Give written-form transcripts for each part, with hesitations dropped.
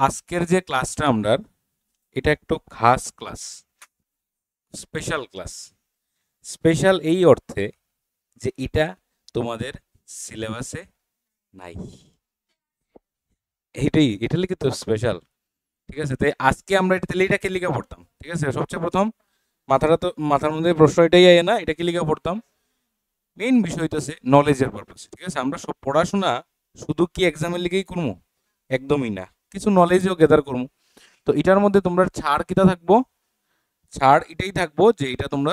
আজকের যে ক্লাসটা আমরা এটা একটু খাস ক্লাস, স্পেশাল ক্লাস। স্পেশাল এই অর্থে যে এটা তোমাদের সিলেবাসে নাই, এটা লিখে তো স্পেশাল। ঠিক আছে, তাই আজকে আমরা এটা তাহলে এটাকে লিখে পড়তাম। ঠিক আছে, সবচেয়ে প্রথম মাথার মধ্যে প্রশ্ন এটাই আয় না, এটাকে লিখে পড়তাম। মেইন বিষয় হইতেছে নলেজের পারপাসে। ঠিক আছে, আমরা সব পড়াশোনা শুধু কি এক্সামের লিগেই করবো? একদমই না, কিছু নলেজও গেদার করবো। তো এটার মধ্যে তোমরা ছাড় কিটা থাকবো, ছাড় এটাই থাকবো যে এটা তোমরা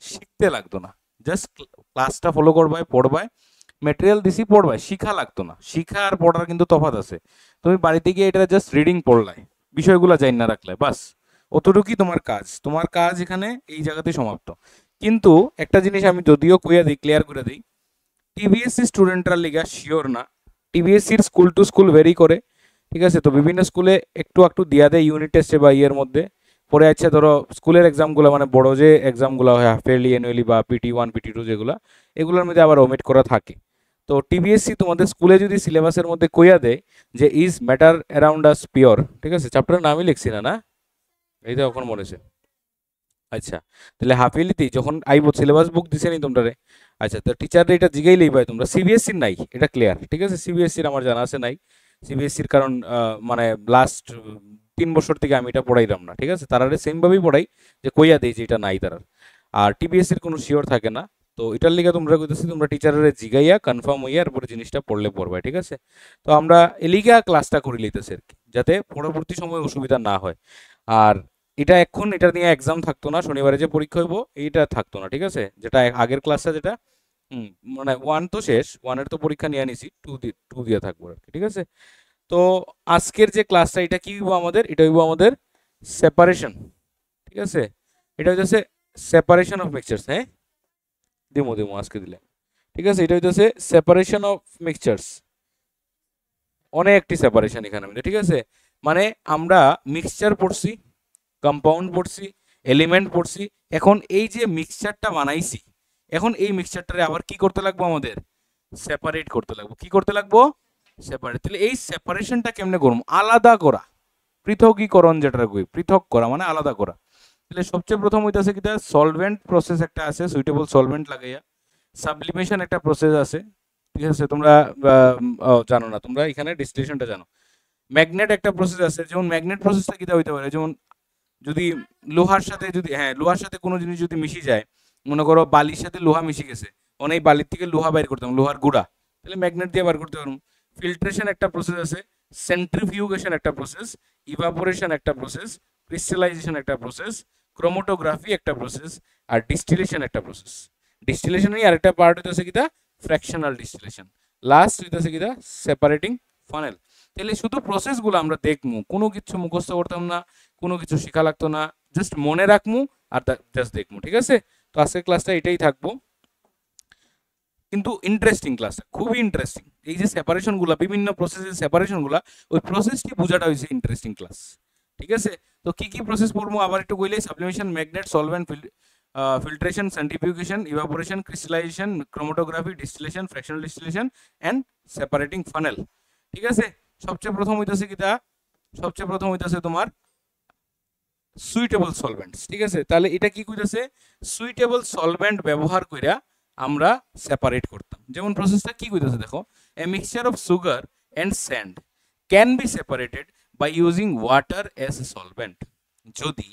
শিখতে লাগতো না, জাস্ট ক্লাসটা ফলো করবাই, পড়বাই, ম্যাটেরিয়াল দিছি পড়বাই, শিখা লাগতো না। শিখা আর পড়ার কিন্তু তফাৎ আছে। তুমি বাড়িতে গিয়ে এটা জাস্ট রিডিং পড়লাই, বিষয়গুলো জানি না রাখলে বাস, অতটুকুই তোমার কাজ। তোমার কাজ এখানে এই জায়গাতে সমাপ্ত। কিন্তু একটা জিনিস আমি যদিও কইয়া দিই, ক্লিয়ার করে দিই, টিবিএসসি স্টুডেন্টরা লিগা শিওর না। টিবিএসসির স্কুল টু স্কুল ভেরি করে। ঠিক আছে, তো বিভিন্ন স্কুলে একটু একটু দিয়া দেয় ইউনিট টেস্টে বা ইয়ের মধ্যে। পরে আছে ধরো স্কুলের এক্সামগুলো, মানে বড় যে এক্সামগুলো হয় হাফ ইয়ারলি, অ্যানুয়ালি বা PT1 PT2 যেগুলো, এগুলোর মধ্যে আবার ওমিট করা থাকে। তো টিবিএসসি তোমাদের স্কুলে যদি সিলেবাসের মধ্যে কইয়া দেয় যে is matter around us pure, ঠিক আছে, চ্যাপ্টারের নামই লিখছি না, না এই তো এখন মনে হয়েছে। আচ্ছা, তাহলে হাফ ইয়ারলিতেই যখন আইব সিলেবাস বুক দিছে নি তোমরা? আচ্ছা, তো টিচার এটা জিগাইলেই পাই তোমরা। সিবিএসসির নাই, এটা ক্লিয়ার। ঠিক আছে, সিবিএসসির আমার জানা আছে নাই। সিবিএসসির কারণ মানে লাস্ট 3 বছর থেকে আমি এটা পড়াইলাম না। ঠিক আছে, তারা সেমভাবেই পড়াই যে কইয়া দেই যে এটা নাই তারার। আর টিবিএসসির কোনো শিওর থাকে না। তো এটার লিগে তোমরা কইতেছি তোমরা টিচারের জিগাইয়া কনফার্ম হইয়া এরপরে জিনিসটা পড়লে পড়বাই। ঠিক আছে, তো আমরা এলিগা ক্লাসটা করে লইতেছি আর কি, যাতে পরবর্তী সময় অসুবিধা না হয়। আর এটা নিয়ে এক্সাম থাকতো না, শনিবারে যে পরীক্ষা হইব এইটা থাকতো না। ঠিক আছে, যেটা আগের ক্লাসটা যেটা হুম, মানে 1 তো শেষ, 1-এর তো পরীক্ষা নিয়ে নিছি, 2 দিয়ে থাকবো আর কি। ঠিক আছে, তো আজকের যে ক্লাসটা এটা কি হইব আমাদের? এটা হইব আমাদের সেপারেশন। ঠিক আছে, এটা হইতেছে সেপারেশন অফ মিক্সচার্স। হ্যাঁ, দিমো দিমো আজকে দিলে। ঠিক আছে, এটা হইতেছে সেপারেশন অফ মিক্সচার্স। অনেকটি সেপারেশন এখানে মধ্যে। ঠিক আছে, মানে আমরা মিক্সচার পড়ছি, কম্পাউন্ড পড়ছি, এলিমেন্ট পড়ছি। এখন এই যে মিক্সচারটা বানাইছি, এখন এই মিক্সচারটারে আবার কি করতে লাগবো? আমাদের সেপারেট করতে লাগবো। কি করতে লাগবো? সেপারেট। তাহলে এই সেপারেশনটা কেমনে করবো? আলাদা করা, পৃথকীকরণ, যেটা কই পৃথক করা মানে আলাদা করা। তাহলে সবচেয়ে প্রথম হইতাছে কিটা, সলভেন্ট প্রসেস একটা আছে, সুইটেবল সলভেন্ট লাগাইয়া। সাবলিমেশন একটা প্রসেস আছে। ঠিক আছে, তোমরা জানো না, তোমরা এখানে ডিস্টিলেশনটা জানো। ম্যাগনেট একটা প্রসেস আছে, যেমন ম্যাগনেট প্রসেসটা কিটা হইতে পারে, যেমন যদি লোহার সাথে যদি লোহার সাথে কোনো জিনিস যদি মিশি যায়, মনে করো বালির সাথে লোহা মিশে গেছে, অনেক বালির থেকে লোহা বাইর করতাম, লোহার গুঁড়া, তাহলে ম্যাগনেট দিয়ে বার করতে পারবো। ফিল্ট্রেশন একটা প্রসেস আছে, সেন্ট্রিফিউগেশন একটা প্রসেস, ইভাপোরেশন একটা প্রসেস, ক্রিস্টালাইজেশন একটা প্রসেস, ক্রোমাটোগ্রাফি একটা প্রসেস, আর ডিস্টিলেশন একটা প্রসেস। ডিস্টিলেশনেরই আরেকটা পার্ট হইতেছে কিটা, ফ্র্যাকশনাল ডিস্টিলেশন। লাস্ট হইতেছে কিটা, সেপারেটিং ফানেল। তাহলে শুধু প্রসেসগুলো আমরা দেখবো, কোনো কিছু মুখস্থ করতাম না, কোনো কিছু শেখা লাগতো না, জাস্ট মনে রাখবো আর জাস্ট দেখবো। ঠিক আছে, তো আজকের ক্লাসটা এটাই থাকবো, কিন্তু ইন্টারেস্টিং ক্লাস, খুবই ইন্টারেস্টিং। এই যে সেপারেশনগুলো, বিভিন্ন প্রসেসের সেপারেশনগুলো, ওই প্রসেসটি বোঝাটা হয়েছে ইন্টারেস্টিং ক্লাস। ঠিক আছে, তো কি কি প্রসেস পড়বো আবার একটু কইলে, sublimation, magnet, solvent, filtration, centrifugation, evaporation, crystallization, chromatography, distillation, fractional distillation and separating funnel. ঠিক আছে, সবচেয়ে প্রথম হইতাছে কিটা, সবচেয়ে প্রথম হইতাছে তোমার সুইটেবল সলভেন্টস। ঠিক আছে, তাহলে এটা কি কইতাছে, সুইটেবল সলভেন্ট ব্যবহার কইরা আমরা সেপারেট করতাম। যেমন প্রসেসটা কি কইতাছে দেখো, a mixture of sugar and sand can be separated by using water as a solvent. যদি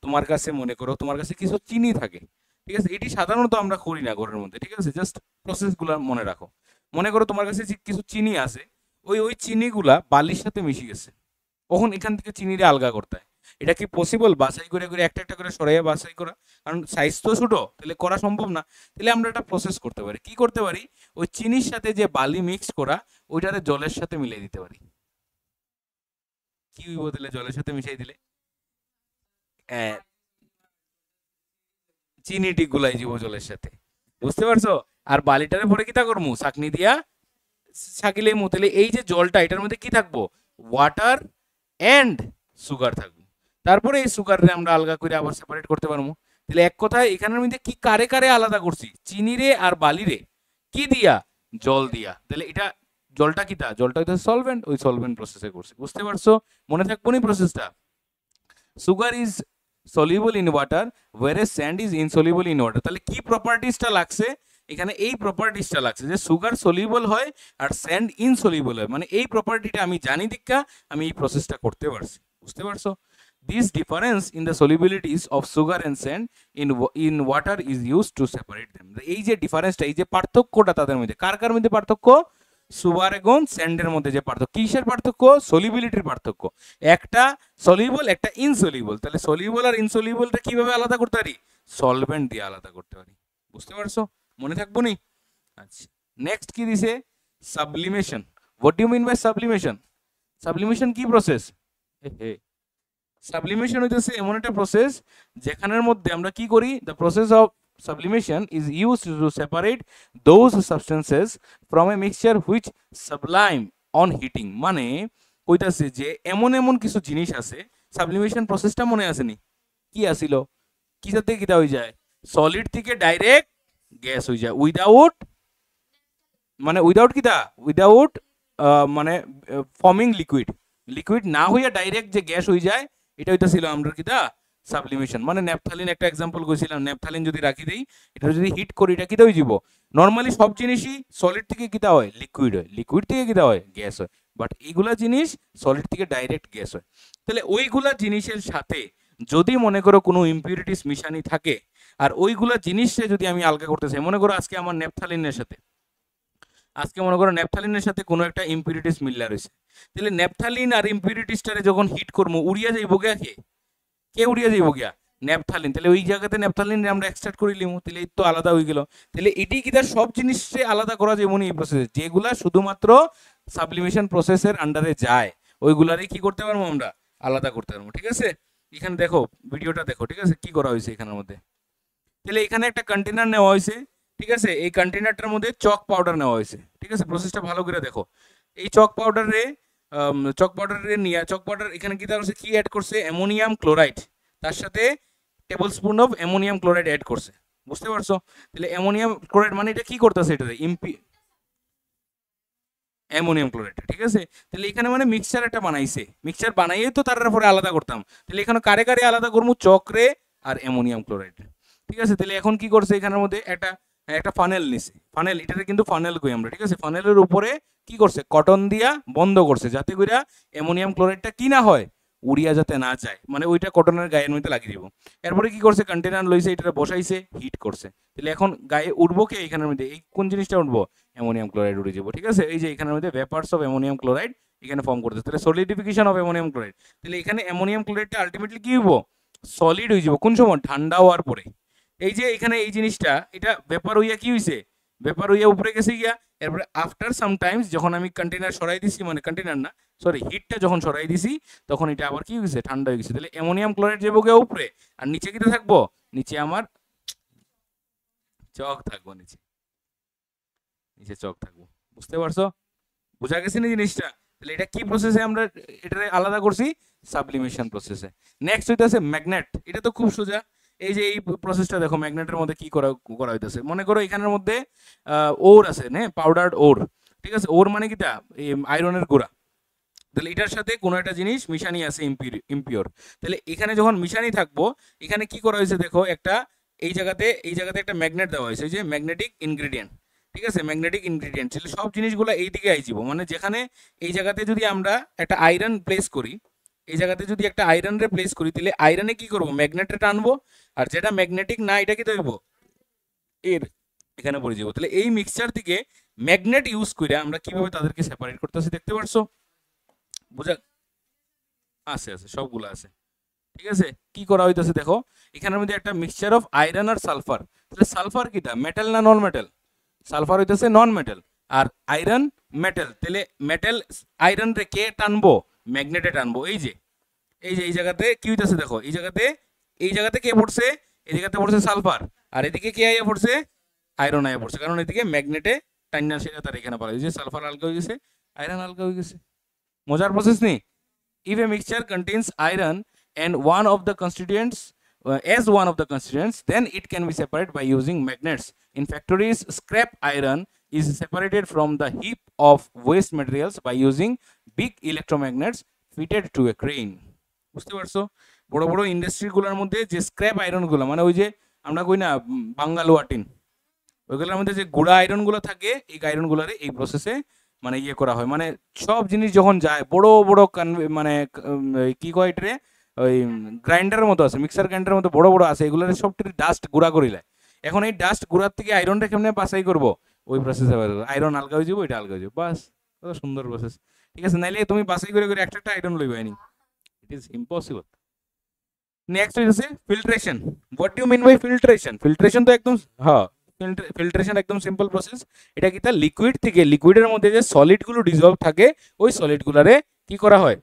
তোমার কাছে মনে করো তোমার কাছে কিছু চিনি থাকে, ঠিক আছে, এটি সাধারণত আমরা করি না ঘরের মধ্যে। ঠিক আছে, জাস্ট প্রসেসগুলো মনে রাখো। মনে করো তোমার কাছে কিছু চিনি আছে, ওই চিনিগুলা বালির সাথে মিশে গেছে, কখন এখান থেকে চিনিটা আলগা করতে হয়। এটা কি পসিবল বাছাই করে করে একটা একটা করে সরাইয়া বাছাই করা? কারণ সাইজ তো ছোট, তাহলে করা সম্ভব না। তাহলে আমরা একটা প্রসেস করতে পারি, কি করতে পারি, ওই চিনির সাথে যে বালি মিক্স করা, ওইটারে জলের সাথে মিলিয়ে দিতে পারি। কি হইব তাহলে জলের সাথে মিশাই দিলে? আহ, চিনিটি গুলাই যাব জলের সাথে, বুঝতে পারছো? আর বালিটারে পরে কি তা করবো, ছাকনি দিয়া ছাকিলে মুতলে এই যে জলটা, এটার মধ্যে কি থাকবো, ওয়াটার এন্ড সুগার থাকবো। তারপরে এই সুগারে আমরা আলগা করে আবার সেপারেট করতে পারবো। তাহলে এক কথায় এখানের মধ্যে কি কারে কারে আলাদা করছি, চিনি রে আর বালি রে, কি দিয়া, জল দিয়া। তাহলে এটা জলটা কিতা, জলটা হইতেছে সলভেন্ট, ওই সলভেন্ট প্রসেসে করছে। বুঝতে পারছো? মনে থাকবো নি প্রসেসটা? Sugar is soluble in water whereas sand is insoluble in water. তাহলে কি প্রপার্টিসটা লাগছে এখানে? এই প্রপার্টিসটা লাগছে যে সুগার সলিউবল হয় আর স্যান্ড ইনসলিউবল হয়, মানে এই প্রপার্টিটা আমি জানি দীক্ষা আমি এই প্রসেসটা করতে পারছি। বুঝতে পারছো? This difference in the solubilities of sugar and sand in water is use to separate them. এই যে ডিফারেন্সটা, এই যে পার্থক্যটা তাদের মধ্যে, কার কার মধ্যে পার্থক্য? সুগার এবং স্যান্ডের মধ্যে যে পার্থক্য, কিসের পার্থক্য? সলিউবিলিটির পার্থক্য। একটা সলিউবল, একটা ইনসলিউবল। তাহলে সলিউবল আর ইনসলিউবলটা কিভাবে আলাদা করতে পারি? সলভেন্ট দিয়ে আলাদা করতে পারি। বুঝতে পারছো? মনে থাকবো নি? আচ্ছা, নেক্সট কি দিছে? Sublimation. What do you mean by sublimation? Sublimation কি প্রসেস? সাবলিমেশন হইতেছে এমন একটা প্রসেস যেখানের মধ্যে আমরা কি করি? The process of sublimation is used to separate those substances from a mixture which sublime on heating। মানে কইতাছে যে এমন এমন কিছু জিনিস আছে, সাবলিমেশন প্রসেসটা মনে আসেনি? কি আসিল? কিসা থেকে কিতা হয়ে যায়? সলিড থেকে ডাইরেক্ট গ্যাস হয়ে যায় উইদাউট, মানে উইদাউট কিতা, উইদাউট মানে ফর্মিং লিকুইড। লিকুইড না হইয়া ডাইরেক্ট যে গ্যাস হয়ে যায়, এটা হইতাছিল আমরা কিতা? সাবলিমেশন। মানে ন্যাপথালিন একটা এক্সাম্পল কইছিলাম, ন্যাপথালিন যদি রাখি দেই, এটা যদি হিট করি, এটা কিতা হয়ে যাব? নর্মালি সব জিনিসই সলিড থেকে কিতা হয়? লিকুইড হয়। লিকুইড থেকে কিতা হয়? গ্যাস হয়। বাট এইগুলা জিনিস সলিড থেকে ডাইরেক্ট গ্যাস হয়। তাহলে ওইগুলা জিনিসের সাথে যদি মনে করো কোনো ইম্পিউরিটিস মিশানি থাকে, আর ওইগুলা জিনিসে যদি আমি আলগা করতে চাই, মনে করো আজকে আমার ন্যাপথালিনের সাথে, আজকে মনে করো ন্যাপথালিনের সাথে কোনো একটা ইম্পিউরিটিস মিল্লা রয়েছে, তাহলে ন্যাপথালিন আর ইম্পিউরিটিসটারে যখন হিট করবো, উড়িয়া যাইব গিয়া কে? কে উড়িয়া যাইব গিয়া? ন্যাপথালিন। তাহলে ওই জায়গাতে ন্যাপথালিন আমরা এক্সট্রাক্ট করে লিমু, তাহলে এই তো আলাদা হয়ে গেল। তাহলে এটি কি তার সব জিনিসে আলাদা করা যাবে এই প্রসেসে, যেগুলা শুধুমাত্র সাবলিমেশন প্রসেসের আন্ডারে যায়, ওইগুলারই কি করতে পারবো আমরা? আলাদা করতে পারবো। ঠিক আছে? এখানে দেখো, ভিডিওটা দেখো, ঠিক আছে, কি করা হয়েছে এখানের মধ্যে। তাহলে এখানে একটা কন্টেনার নেওয়া হয়েছে, ঠিক আছে, এই কন্টেনারটার মধ্যে চক পাউডার নেওয়া হয়েছে। ঠিক আছে, প্রসেসটা ভালো করে দেখো। এই চক পাউডারে নিয়ে, চক পাউডার এখানে কি করছে? কি অ্যাড করছে? অ্যামোনিয়াম ক্লোরাইড, তার সাথে tablespoon of ammonium chloride add করছে। বুঝতে পারছো? তাহলে অ্যামোনিয়াম ক্লোরাইড মানে এটা কি করতেছে? এটাতে অ্যামোনিয়াম ক্লোরাইড। ঠিক আছে, তাহলে এখানে মানে মিক্সচার একটা বানাইছে, মিক্সচার বানাইয়ে তো তার পরে আলাদা করতাম। তাহলে এখানে কারে কারে আলাদা করবো? চক্রে আর অ্যামোনিয়াম ক্লোরাইড। ঠিক আছে, তাহলে এখন কি করছে? এখানের মধ্যে একটা একটা ফানেল নিছে, ফানেল, এটাতে কিন্তু ফানেল কই আমরা। ঠিক আছে, ফানেলের উপরে কি করছে? কটন দিয়া বন্ধ করছে, যাতে কইরা অ্যামোনিয়াম ক্লোরাইডটা কি না হয়? উড়িয়া যাতে না যায়, মানে ওইটা কটনের গায়ের মধ্যে লাগিয়ে দিব। এরপরে কি করছে? কন্টেনার লইছে, এটা বসাইছে, হিট করছে। তাহলে এখন গায়ে উঠবো কে? এখানের মধ্যে এই কোন জিনিসটা উঠবো? অ্যামোনিয়াম ক্লোরাইড উড়ে যাবো। ঠিক আছে, এই যে এখানের মধ্যে ভেপারস অফ অ্যামোনিয়াম ক্লোরাইড এখানে ফর্ম করতেছে, তাহলে সলিডিফিকেশন অফ অ্যামোনিয়াম ক্লোরাইড। তাহলে এখানে অ্যামোনিয়াম ক্লোরাইডটা আলটিমেটলি কি হইব? সলিড হয়ে যাব। কোন সময়? ঠান্ডা হওয়ার পরে। এই যে এখানে এই জিনিসটা, এটা ভেপার হইয়া কি হইছে? ভেপার হইয়া উপরে গেছে গিয়া। এরপরে আফটার সামটাইমস যখন আমি কন্টেনার সরাই দিছি, মানে কন্টেনার না, সরি, হিটটা যখন সরাই দিছি, তখন এটা আবার কি হয়েছে? ঠান্ডা হয়ে গেছে। তাহলে অ্যামোনিয়াম ক্লোরাইড যাবো গিয়া উপরে, আর নিচে কিটা থাকবো? নিচে আমার চক থাকবো, নিচে নিচে চক থাকবো। বুঝতে পারছো? বুঝা গেছে না জিনিসটা? তাহলে এটা কি প্রসেসে আমরা এটা আলাদা করছি? সাবলিমেশন প্রসেসে। নেক্সট হইতেছে ম্যাগনেট। এটা তো খুব সোজা। এই যে এই প্রসেসটা দেখো, ম্যাগনেটের মধ্যে কি করা করা হইতেছে। মনে করো এখানের মধ্যে ওর আছে, হ্যাঁ, পাউডার্ড ওর। ঠিক আছে, ওর মানে কিটা? আয়রনের গুঁড়া। তাহলে এটার সাথে কোনো একটা জিনিস মিশানি আছে, ইম্পিওর। তাহলে এখানে যখন মিশানি থাকবো, এখানে কি করা হয়েছে দেখো, একটা এই জায়গাতে একটা ম্যাগনেট দেওয়া হয়েছে, যে ম্যাগনেটিক ইনগ্রেডিয়েন্ট। ঠিক আছে, ম্যাগনেটিক ইনগ্রেডিয়েন্ট। তাহলে সব জিনিসগুলো এই দিকে আইজিব, মানে যেখানে এই জায়গাতে যদি আমরা একটা আয়রন প্লেস করি, এই জায়গাতে যদি একটা আয়রন রে প্লেস করি, তাহলে আয়রনে কি করবো? ম্যাগনেটে টানবো, আর যেটা ম্যাগনেটিক না, এটা কি দেবো? এর এখানে পড়ে যাবো। তাহলে এই মিক্সচার থেকে ম্যাগনেট ইউজ করে আমরা কিভাবে তাদেরকে সেপারেট করতেছি দেখতে পারছো? বুঝা? আছে, আছে, সবগুলো আছে। ঠিক আছে, কি করা হইতেছে দেখো, এখানের মধ্যে একটা মিক্সচার অফ আয়রন আর সালফার। তাহলে সালফার কিটা? মেটাল না নন মেটাল? সালফার হইতেছে নন মেটাল, আর আয়রন মেটাল। তাহলে মেটাল আয়রন রে কে টানবো? ম্যাগনেটে টানবো। এই জায়গাতে কি হইতেছে দেখো, এই জায়গাতে কে পড়ছে? এই জায়গাতে পড়ছে সালফার, আর এদিকে কে আইয়া পড়ছে? আয়রন আইয়া পড়ছে, কারণ এদিকে ম্যাগনেটে টাইনা সেটা তার এখানে পাওয়া যায়, সালফার আলগা হয়ে গেছে, আয়রন আলগা হয়ে গেছে। মজার প্রসেস নেই? If a mixture contains iron and one of the constituents as one of the constituents, then it can be separated by using magnets. In factories, scrap iron is separated from the heap of waste materials by using big electromagnets fitted to a crane. বুঝতে পারছো? বড় বড় ইন্ডাস্ট্রিগুলোর মধ্যে যে scrap আয়রনগুলো, মানে ওই যে আমরা কই না বাঙ্গালুয়া টিন, ওইগুলোর মধ্যে যে গুঁড়া আয়রনগুলো থাকে, এই আয়রনগুলোরে এই প্রসেসে মানে ইয়ে করা হয়। মানে সব জিনিস যখন যায় বড় বড় মানে কি কয় এটারে, ওই গ্রাইন্ডারের মতো আছে, মিক্সার গ্রাইন্ডারের মতো বড় বড় আছে, এগুলোর সবটির ডাস্ট গুঁড়া করিলে এখন এই ডাস্ট গুঁড়ার থেকে আয়রনটা কেমনে বাছাই করবো, ওই প্রসেসে আয়রন আলগা হয়ে যাবো, এটা আলগা হয়ে যাবো, বাস। কত সুন্দর প্রসেস, ঠিক আছে? নাইলে তুমি বাছাই করে করে একটা আয়রন লইবে নি, ইট ইজ ইম্পসিবল। নেক্সট হচ্ছে filtration. What do you mean by filtration? Filtration তো একদম, হ্যাঁ, ফিল্ট্রেশন একদম সিম্পল প্রসেস। এটা কি, তার লিকুইড থেকে, লিকুইডের মধ্যে যে সলিডগুলো ডিজলভ থাকে ওই সলিডগুলারে কি করা হয়,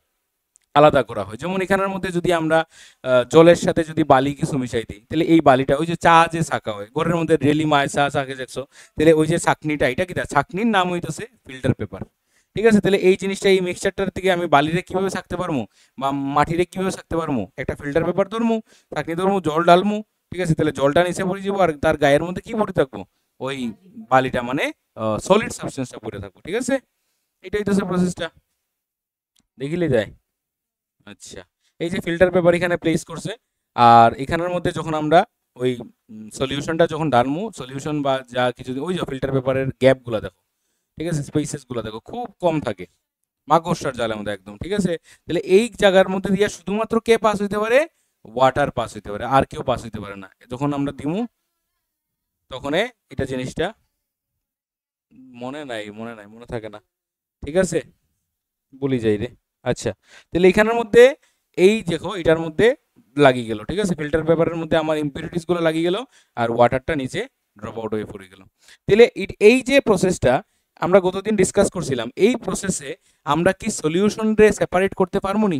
আলাদা করা হয়। যেমন এখানের মধ্যে যদি আমরা জলের সাথে যদি বালি কিছু মিশাই দিই, তাহলে এই বালিটা, ওই যে চা যে ছাকা হয় ঘরের মধ্যে ডেলি মায় চা ছাকে দেখছো, তাহলে ওই যে ছাকনিটা, এটা কি, ছাকনির নাম হইতেছে ফিল্টার পেপার। ঠিক আছে? তাহলে এই জিনিসটা, এই মিক্সচারটার থেকে আমি বালিরে কিভাবে ছাকতে পারবো বা মাটিরে কিভাবে ছাকতে পারবো, একটা ফিল্টার পেপার ধরমু, ছাকনি ধরমু, জল ঢালমু, ঠিক আছে? তাহলে জলটা নিচে পড়ে যাবো, আর তার গায়ের মধ্যে কি পড়ে থাকবো, ওই বালিটা, মানে সলিড সাবস্টেন্সটা পড়ে থাকবো। ঠিক আছে? এটাই তো প্রসেসটা, দেখিলে যায়। আচ্ছা, এই যে ফিল্টার পেপার এখানে প্লেস করছে, আর এখানের মধ্যে যখন আমরা ওই সলিউশনটা যখন ঢালমু, সলিউশন বা যা কিছু, ওই যে ফিল্টার পেপারের গ্যাপগুলো দেখো, ঠিক আছে, স্পেসেসগুলো দেখো খুব কম থাকে, মাকড়সার জালের মধ্যে একদম। ঠিক আছে? তাহলে এই জায়গার মধ্যে দিয়ে শুধুমাত্র কে পাস হইতে পারে, ওয়াটার পাস হইতে পারে, আর কেউ পাস হইতে পারে না। যখন আমরা দিমু তখন এটা জিনিসটা মনে থাকে না, ঠিক আছে, বলি যাই রে। আচ্ছা, তাহলে এখানের মধ্যে এই দেখো, এটার মধ্যে লাগিয়ে গেল, ঠিক আছে, ফিল্টার পেপারের মধ্যে আমার ইম্পিউরিটিস গুলো লাগিয়ে গেল, আর ওয়াটারটা নিচে ড্রপ আউট হয়ে পড়ে গেল। তাহলে এই যে প্রসেসটা আমরা গতদিন ডিসকাস করছিলাম, এই প্রসেসে আমরা কি সলিউশন রে সেপারেট করতে পারবো নি?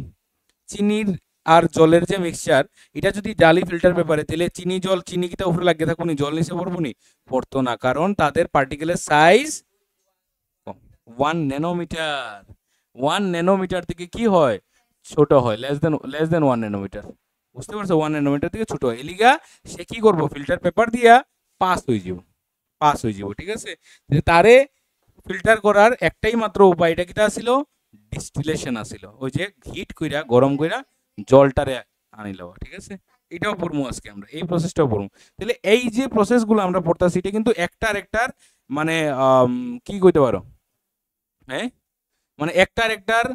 চিনির আর জলের যে মিক্সচার, এটা যদি ডালি ফিল্টার পেপারে, তাহলে চিনি জল, চিনি কিটা উপরে লাগিয়ে থাকবো নি, জল নিচে পড়বো নি? পড়তো না, কারণ তাদের পার্টিকেলের সাইজ 1 ন্যানোমিটার। 1 ন্যানোমিটার থেকে কি হয়, ছোট হয়, লেস দেন 1 ন্যানোমিটার। বুঝতে পারছো? 1 ন্যানোমিটার থেকে ছোট হয়, এলিগা সে কি করবো, ফিল্টার পেপার দিয়া পাস হয়ে যাব, ঠিক আছে? তারে ফিল্টার করার একটাই মাত্র উপায়, এটা কিটা ছিল, ডিস্টিলেশন আছিল, ওই যে হিট কইরা, গরম কইরা জলটারে আনি লওয়া। ঠিক আছে? এটাও পড়বো আজকে আমরা, এই প্রসেসটাও পড়বো। তাহলে এই যে প্রসেসগুলো আমরা পড়তাছি, এটা কিন্তু একটার মানে কি কইতে পারো, হ্যাঁ, মানে একটার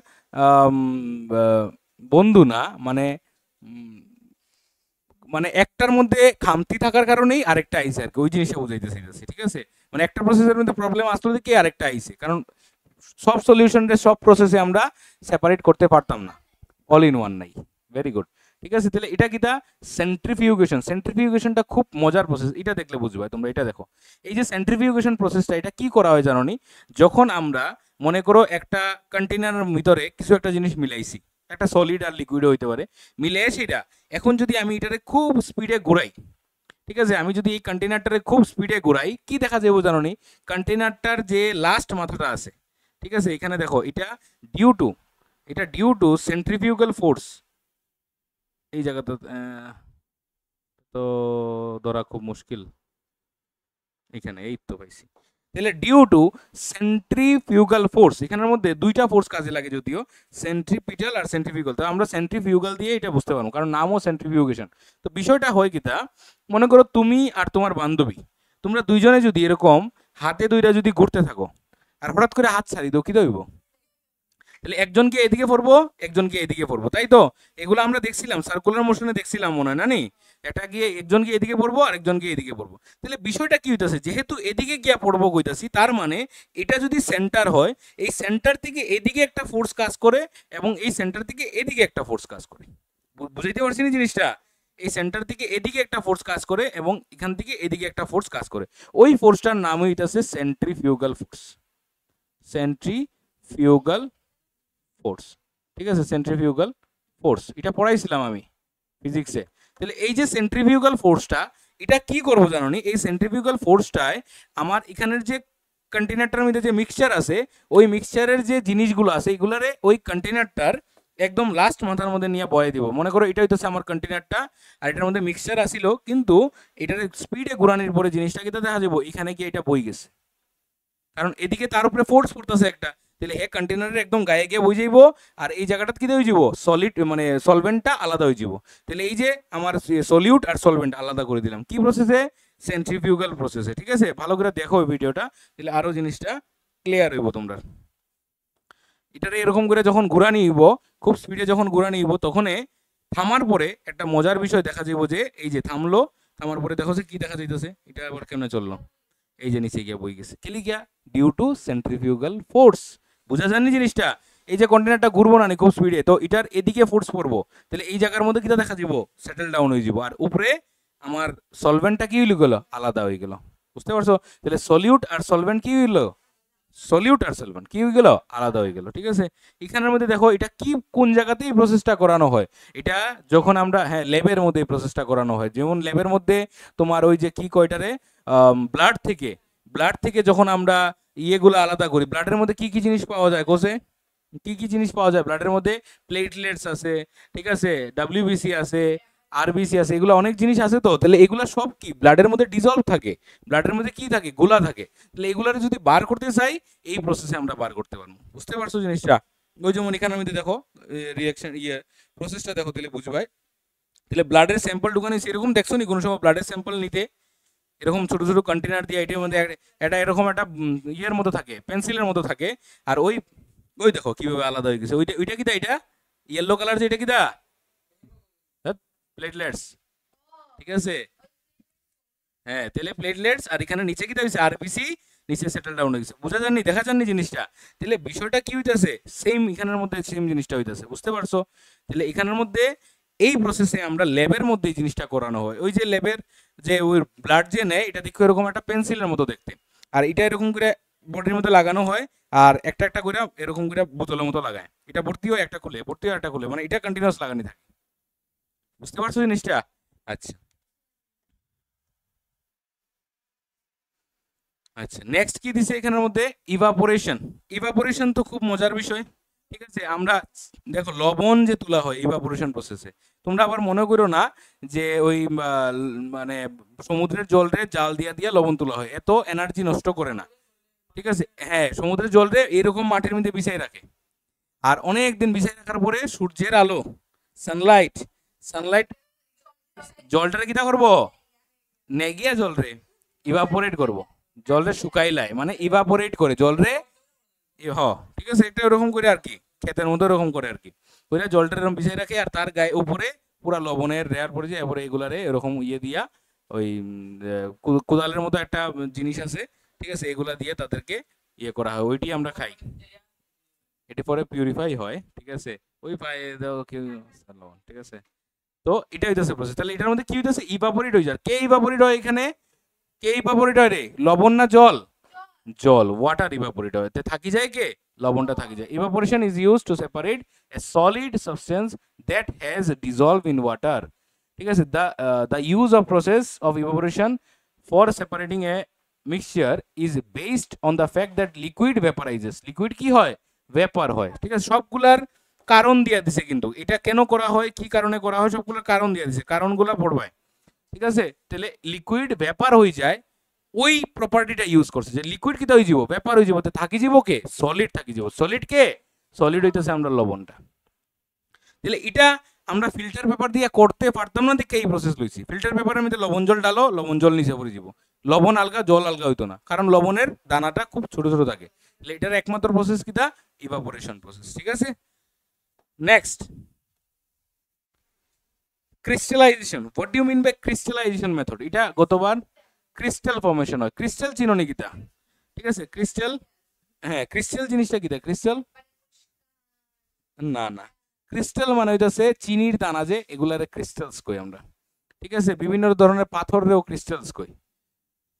বন্ধু না, মানে মানে একটার মধ্যে খামতি থাকার কারণেই আরেকটা আইছে আর কি, ওই জিনিসটা বুঝাইতে চাইতেছি। ঠিক আছে? মানে একটা প্রসেসের মধ্যে প্রবলেম আসলে কি আরেকটা আইছে, কারণ সব সলিউশনটা সব প্রসেসে আমরা সেপারেট করতে পারতাম না, অল ইন ওয়ান নাই। Very good. ঠিক আছে? তাহলে এটা কিটা, সেন্ট্রিফিউগেশন। সেন্ট্রিফিউগেশনটা খুব মজার প্রসেস, এটা দেখলে বুঝবে তোমরা। এটা দেখো, এই যে সেন্ট্রিফিউগেশন প্রসেসটা, এটা কি করা হয় জানো নি? যখন আমরা মনে করো একটা কন্টেনারের ভিতরে কিছু একটা জিনিস মিলাইছি, একটা সলিড আর লিকুইড হইতে পারে, মিলে সেটা এখন যদি আমি এটারে খুব স্পিডে ঘুরাই, ঠিক আছে, আমি যদি এই কন্টেনারটারে খুব স্পিডে ঘুরাই, কি দেখা যাবে জানো নি? কন্টেনারটার যে লাস্ট মাথাটা আছে, ঠিক আছে, এখানে দেখো, এটা ডিউ টু সেন্ট্রিফিউগাল ফোর্স। এই জায়গাতে তো ধরা খুব মুশকিল, এখানে এই তো পাইছি। তাহলে ডিউ টু সেন্ট্রিফিউগাল ফোর্স, এখানের মধ্যে দুইটা ফোর্স কাজে লাগে, যদিও সেন্ট্রিপিটাল আর সেন্ট্রিফিউগাল। তো আমরা সেন্ট্রিফিউগাল দিয়ে এটা বুঝতে পারবো, কারণ নামও সেন্ট্রিফিউগেশন। তো বিষয়টা হয় কি, তা মনে করো তুমি আর তোমার বান্ধবী, তোমরা দুইজনে যদি এরকম হাতে দুইটা যদি ঘুরতে থাকো, আর হঠাৎ করে হাত ছাড়ি দাও, কি দইব? তাহলে একজনকে এদিকে পড়বো, একজনকে এদিকে পড়বো, তাই তো? এগুলো আমরা দেখছিলাম, সার্কুলার মোশনে দেখছিলাম মনে হয়, না নি? এটা গিয়ে একজনকে এদিকে পড়বো আর একজনকে এদিকে পড়বো। তাহলে বিষয়টা কি হইতাছে, যেহেতু এদিকে গিয়া পড়বো কইতাছি, তার মানে এটা যদি সেন্টার হয়, এই সেন্টার থেকে এদিকে একটা ফোর্স কাজ করে, এবং এই সেন্টার থেকে এদিকে একটা ফোর্স কাজ করে। বুঝাইতে পারছি না জিনিসটা? এই সেন্টার থেকে এদিকে একটা ফোর্স কাজ করে, এবং এখান থেকে এদিকে একটা ফোর্স কাজ করে। ওই ফোর্সটার নাম হইতাছে সেন্ট্রিফিউগাল ফোর্স। সেন্ট্রিফিউগাল ফোর্স, ঠিক আছে, সেন্ট্রিফিউগাল ফোর্স, এটা পড়াইছিলাম আমি ফিজিক্সে। তাহলে এই যে সেন্ট্রিফিউগাল ফোর্সটা, এটা কি করবো জানো নি? এই সেন্ট্রিফিউগাল ফোর্সটায় আমার এখানের যে কন্টেনারটার মধ্যে যে মিক্সচার আছে, ওই মিক্সচারের যে জিনিসগুলো আছে, এগুলারে ওই কন্টেনারটার একদম লাস্ট মাথার মধ্যে নিয়ে বয়ে দিব। মনে করো এটা হইতেছে আমার কন্টেনারটা, আর এটার মধ্যে মিক্সচার আসিল, কিন্তু এটার স্পিডে ঘুরানোর পরে জিনিসটা কিন্তু দেখা যাবো এখানে গিয়ে এটা বই গেছে। কারণ এদিকে তার উপরে ফোর্স পড়তেছে একটা, তাহলে হে কন্টেনারের একদম গায়ে গিয়ে বই যাইব, আর এই জায়গাটাতে কি হয়ে যাব, সলিড মানে সলভেন্টটা আলাদা হয়ে যাব। তাহলে এই যে আমার সলিউট আর সলভেন্ট আলাদা করে দিলাম কি প্রসেসে, সেন্ট্রিফিউগাল প্রসেসে। ঠিক আছে, ভালো করে দেখো ওই ভিডিওটা, তাহলে আরো জিনিসটা ক্লিয়ার হইব তোমরা। এটারে এরকম করে যখন ঘুরা নিব, খুব স্পিডে যখন ঘুরা নিব, তখন থামার পরে একটা মজার বিষয় দেখা যাবো যে এই যে থামলো, থামার পরে দেখো যে কি দেখা যাইতেছে, এটা আবার কেমনে চললো, এই যে নিচে গিয়ে বই গেছে, কেলি গিয়া ডিউ টু সেন্ট্রিফিউগাল ফোর্স। বুঝা যায়নি জিনিসটা? এই যে কন্টেনারটা ঘুরবো না খুব স্পিডে, তো এটার এদিকে ফোর্স পড়বো, তাহলে এই জায়গার মধ্যে কিটা দেখা যাব, সেটেল ডাউন হয়ে যাব, আর উপরে আমার সলভেন্টটা কি হয়ে গেল, আলাদা হয়ে গেল। বুঝতে পারছো? তাহলে সলিউট আর সলভেন্ট কি হইলো, সলিউট আর সলভেন্ট কি হয়ে গেল, আলাদা হয়ে গেল। ঠিক আছে, এখানের মধ্যে দেখো এটা কি কোন জায়গাতে এই প্রসেসটা করানো হয়, এটা যখন আমরা হ্যাঁ ল্যাবের মধ্যে এই প্রসেসটা করানো হয়। যেমন ল্যাবের মধ্যে তোমার ওই যে কি কয়টারে ব্লাড থেকে যখন আমরা ইয়েগুলো আলাদা করি, ব্লাডের মধ্যে কি কি জিনিস পাওয়া যায় কোষে, কি কি জিনিস পাওয়া যায় ব্লাডের মধ্যে, প্লেটলেটস আছে, ঠিক আছে, ডাব্লিউবিসি আছে, আরবিসি আছে, এগুলো অনেক জিনিস আছে। তো তাহলে এগুলো সব কি ব্লাডের মধ্যে ডিজলভ থাকে, ব্লাডের মধ্যে কি থাকে, গোলা থাকে। তাহলে এগুলার যদি বার করতে চাই, এই প্রসেসে আমরা বার করতে পারবো। বুঝতে পারছো জিনিসটা? ওই যেমন এখানের মধ্যে দেখো রিয়াকশন প্রসেসটা দেখো, তাহলে বুঝবাই। তাহলে ব্লাডের স্যাম্পল ঢুকানি এরকম দেখছো নি কোনো সময় ব্লাডের স্যাম্পল নিতে, এরকম ছোট ছোট কন্টেনার দিয়ে এটার মধ্যে এটা এরকম একটা ইয়ের মতো থাকে, পেন্সিলের মতো থাকে, আর ওই ওই দেখো কিভাবে আলাদা হয়ে গেছে। ওইটা ওইটা কি দা, এটা ইয়েলো কালার যে, এটা কি দা, প্লেটলেটস। ঠিক আছে, হ্যাঁ, তাহলে প্লেটলেটস, আর এখানে নিচে কি হয়েছে, আরবিসি, নিচে সেটেল ডাউন হয়ে গেছে। বুঝা যাননি, দেখা যাননি জিনিসটা? তাহলে বিষয়টা কি হইতেছে, সেম এখানের মধ্যে সেম জিনিসটা হইতেছে। বুঝতে পারছো? তাহলে এখানের মধ্যে এই প্রসেসে আমরা ল্যাবের মধ্যে এই জিনিসটা করানো হয়। ওই যে ল্যাবের যে ওই ব্লাড যে নেয়, এটা দেখো এরকম একটা পেন্সিলের মতো দেখতে, আর এটা এরকম করে বডির মধ্যে লাগানো হয়, আর একটা একটা করে এরকম করে বোতলের মতো লাগায়, এটা ভর্তি হয় একটা খুলে, ভর্তি হয় একটা খুলে, মানে এটা কন্টিনিউয়াস লাগানি থাকে। বুঝতে পারছো জিনিসটা? আচ্ছা আচ্ছা, নেক্সট কি দিছে এখানের মধ্যে, ইভাপোরেশন। ইভাপোরেশন তো খুব মজার বিষয়। ঠিক আছে, আমরা দেখো লবণ যে তোলা হয় ইভাপোরেশন প্রসেসে, তোমরা আবার মনে করো না যে ওই মানে সমুদ্রের জলরে জাল দিয়া দিয়া লবণ তোলা হয়, এত এনার্জি নষ্ট করে না। ঠিক আছে, হ্যাঁ, সমুদ্রের জলরে এরকম মাটির মধ্যে বিছাই রাখে, আর অনেক দিন বিছাই রাখার পরে সূর্যের আলো, সানলাইট, সানলাইট জলটারে কিটা করবো, নেগিয়া জলরে ইভাপোরেট করব, জলরে শুকাইলাই মানে ইভাপোরেট করে জলরে ঠিক আছে, এটা ওরকম করে আর কি, ক্ষেতের মধ্যে ওরকম করে আর কি, ওইটা জলটা এরকম বিছাই রাখে, আর তার গায়ে উপরে পুরা লবণের রেয়ার পড়ে যায়, এরপরে এগুলারে এরকম ইয়ে দিয়া ওই কোদালের মতো একটা জিনিস আছে, ঠিক আছে, এগুলা দিয়ে তাদেরকে ইয়ে করা হয়, ওইটি আমরা খাই, এটি পরে পিউরিফাই হয়। ঠিক আছে, ওই পায়ে দাও কি লবণ। ঠিক আছে, তো এটা হইতেছে প্রসেস। তাহলে এটার মধ্যে কি হইতেছে, ইভাপোরেট হয়ে যায়। কে ইভাপোরেট হয় এখানে, কে ইভাপোরেট হয় রে, লবণ না জল, জল, ওয়াটার ইভাপোরেট হয়, থাকি যায় কে, লবণটা থাকি যায়। Evaporation is use to separate a solid substance that has dissolve in water. ঠিক আছে, the use of process of evaporation for separating a mixture is based on the fact that liquid vaporizes. Liquid কি হয়, vapour হয়। ঠিক আছে, সবগুলার কারণ দিয়ে দিছে, কিন্তু এটা কেন করা হয়, কি কারণে করা হয়, সবগুলোর কারণ দিয়ে দিছে, কারণগুলো পড়বায়। ঠিক আছে, তাহলে লিকুইড ভেপার হয়ে যায়, ওই প্রপার্টিটা ইউজ করছে যে লিকুইড কিটা হয়ে যাব, ভেপার হয়ে যাব, থাকি যাব কে, সলিড থাকি যাব। সলিড কে, সলিড হইতেছে আমরা লবণটা। তাহলে এটা আমরা ফিল্টার পেপার দিয়ে করতে পারতাম না, দেখে এই প্রসেস লইছি। ফিল্টার পেপারের মধ্যে লবণ জল ডালো, লবণ জল নিচে পড়ে যাব, লবণ আলগা জল আলগা হইতো না, কারণ লবণের দানাটা খুব ছোট ছোট থাকে। তাহলে এটার একমাত্র প্রসেস কিটা, ইভাপোরেশন প্রসেস। ঠিক আছে, next crystallization. What do you mean by crystallization method? এটা গতবার ক্রিস্টাল ফর্মেশন হয়। ক্রিস্টাল চিনো নি কিতা? ঠিক আছে, ক্রিস্টাল, হ্যাঁ, ক্রিস্টাল জিনিসটা কিতা, ক্রিস্টাল না না, ক্রিস্টাল মানে হইতাছে চিনির দানা, যে এগুলারে ক্রিস্টালস কই আমরা। ঠিক আছে, বিভিন্ন ধরনের পাথরেও ক্রিস্টালস কই।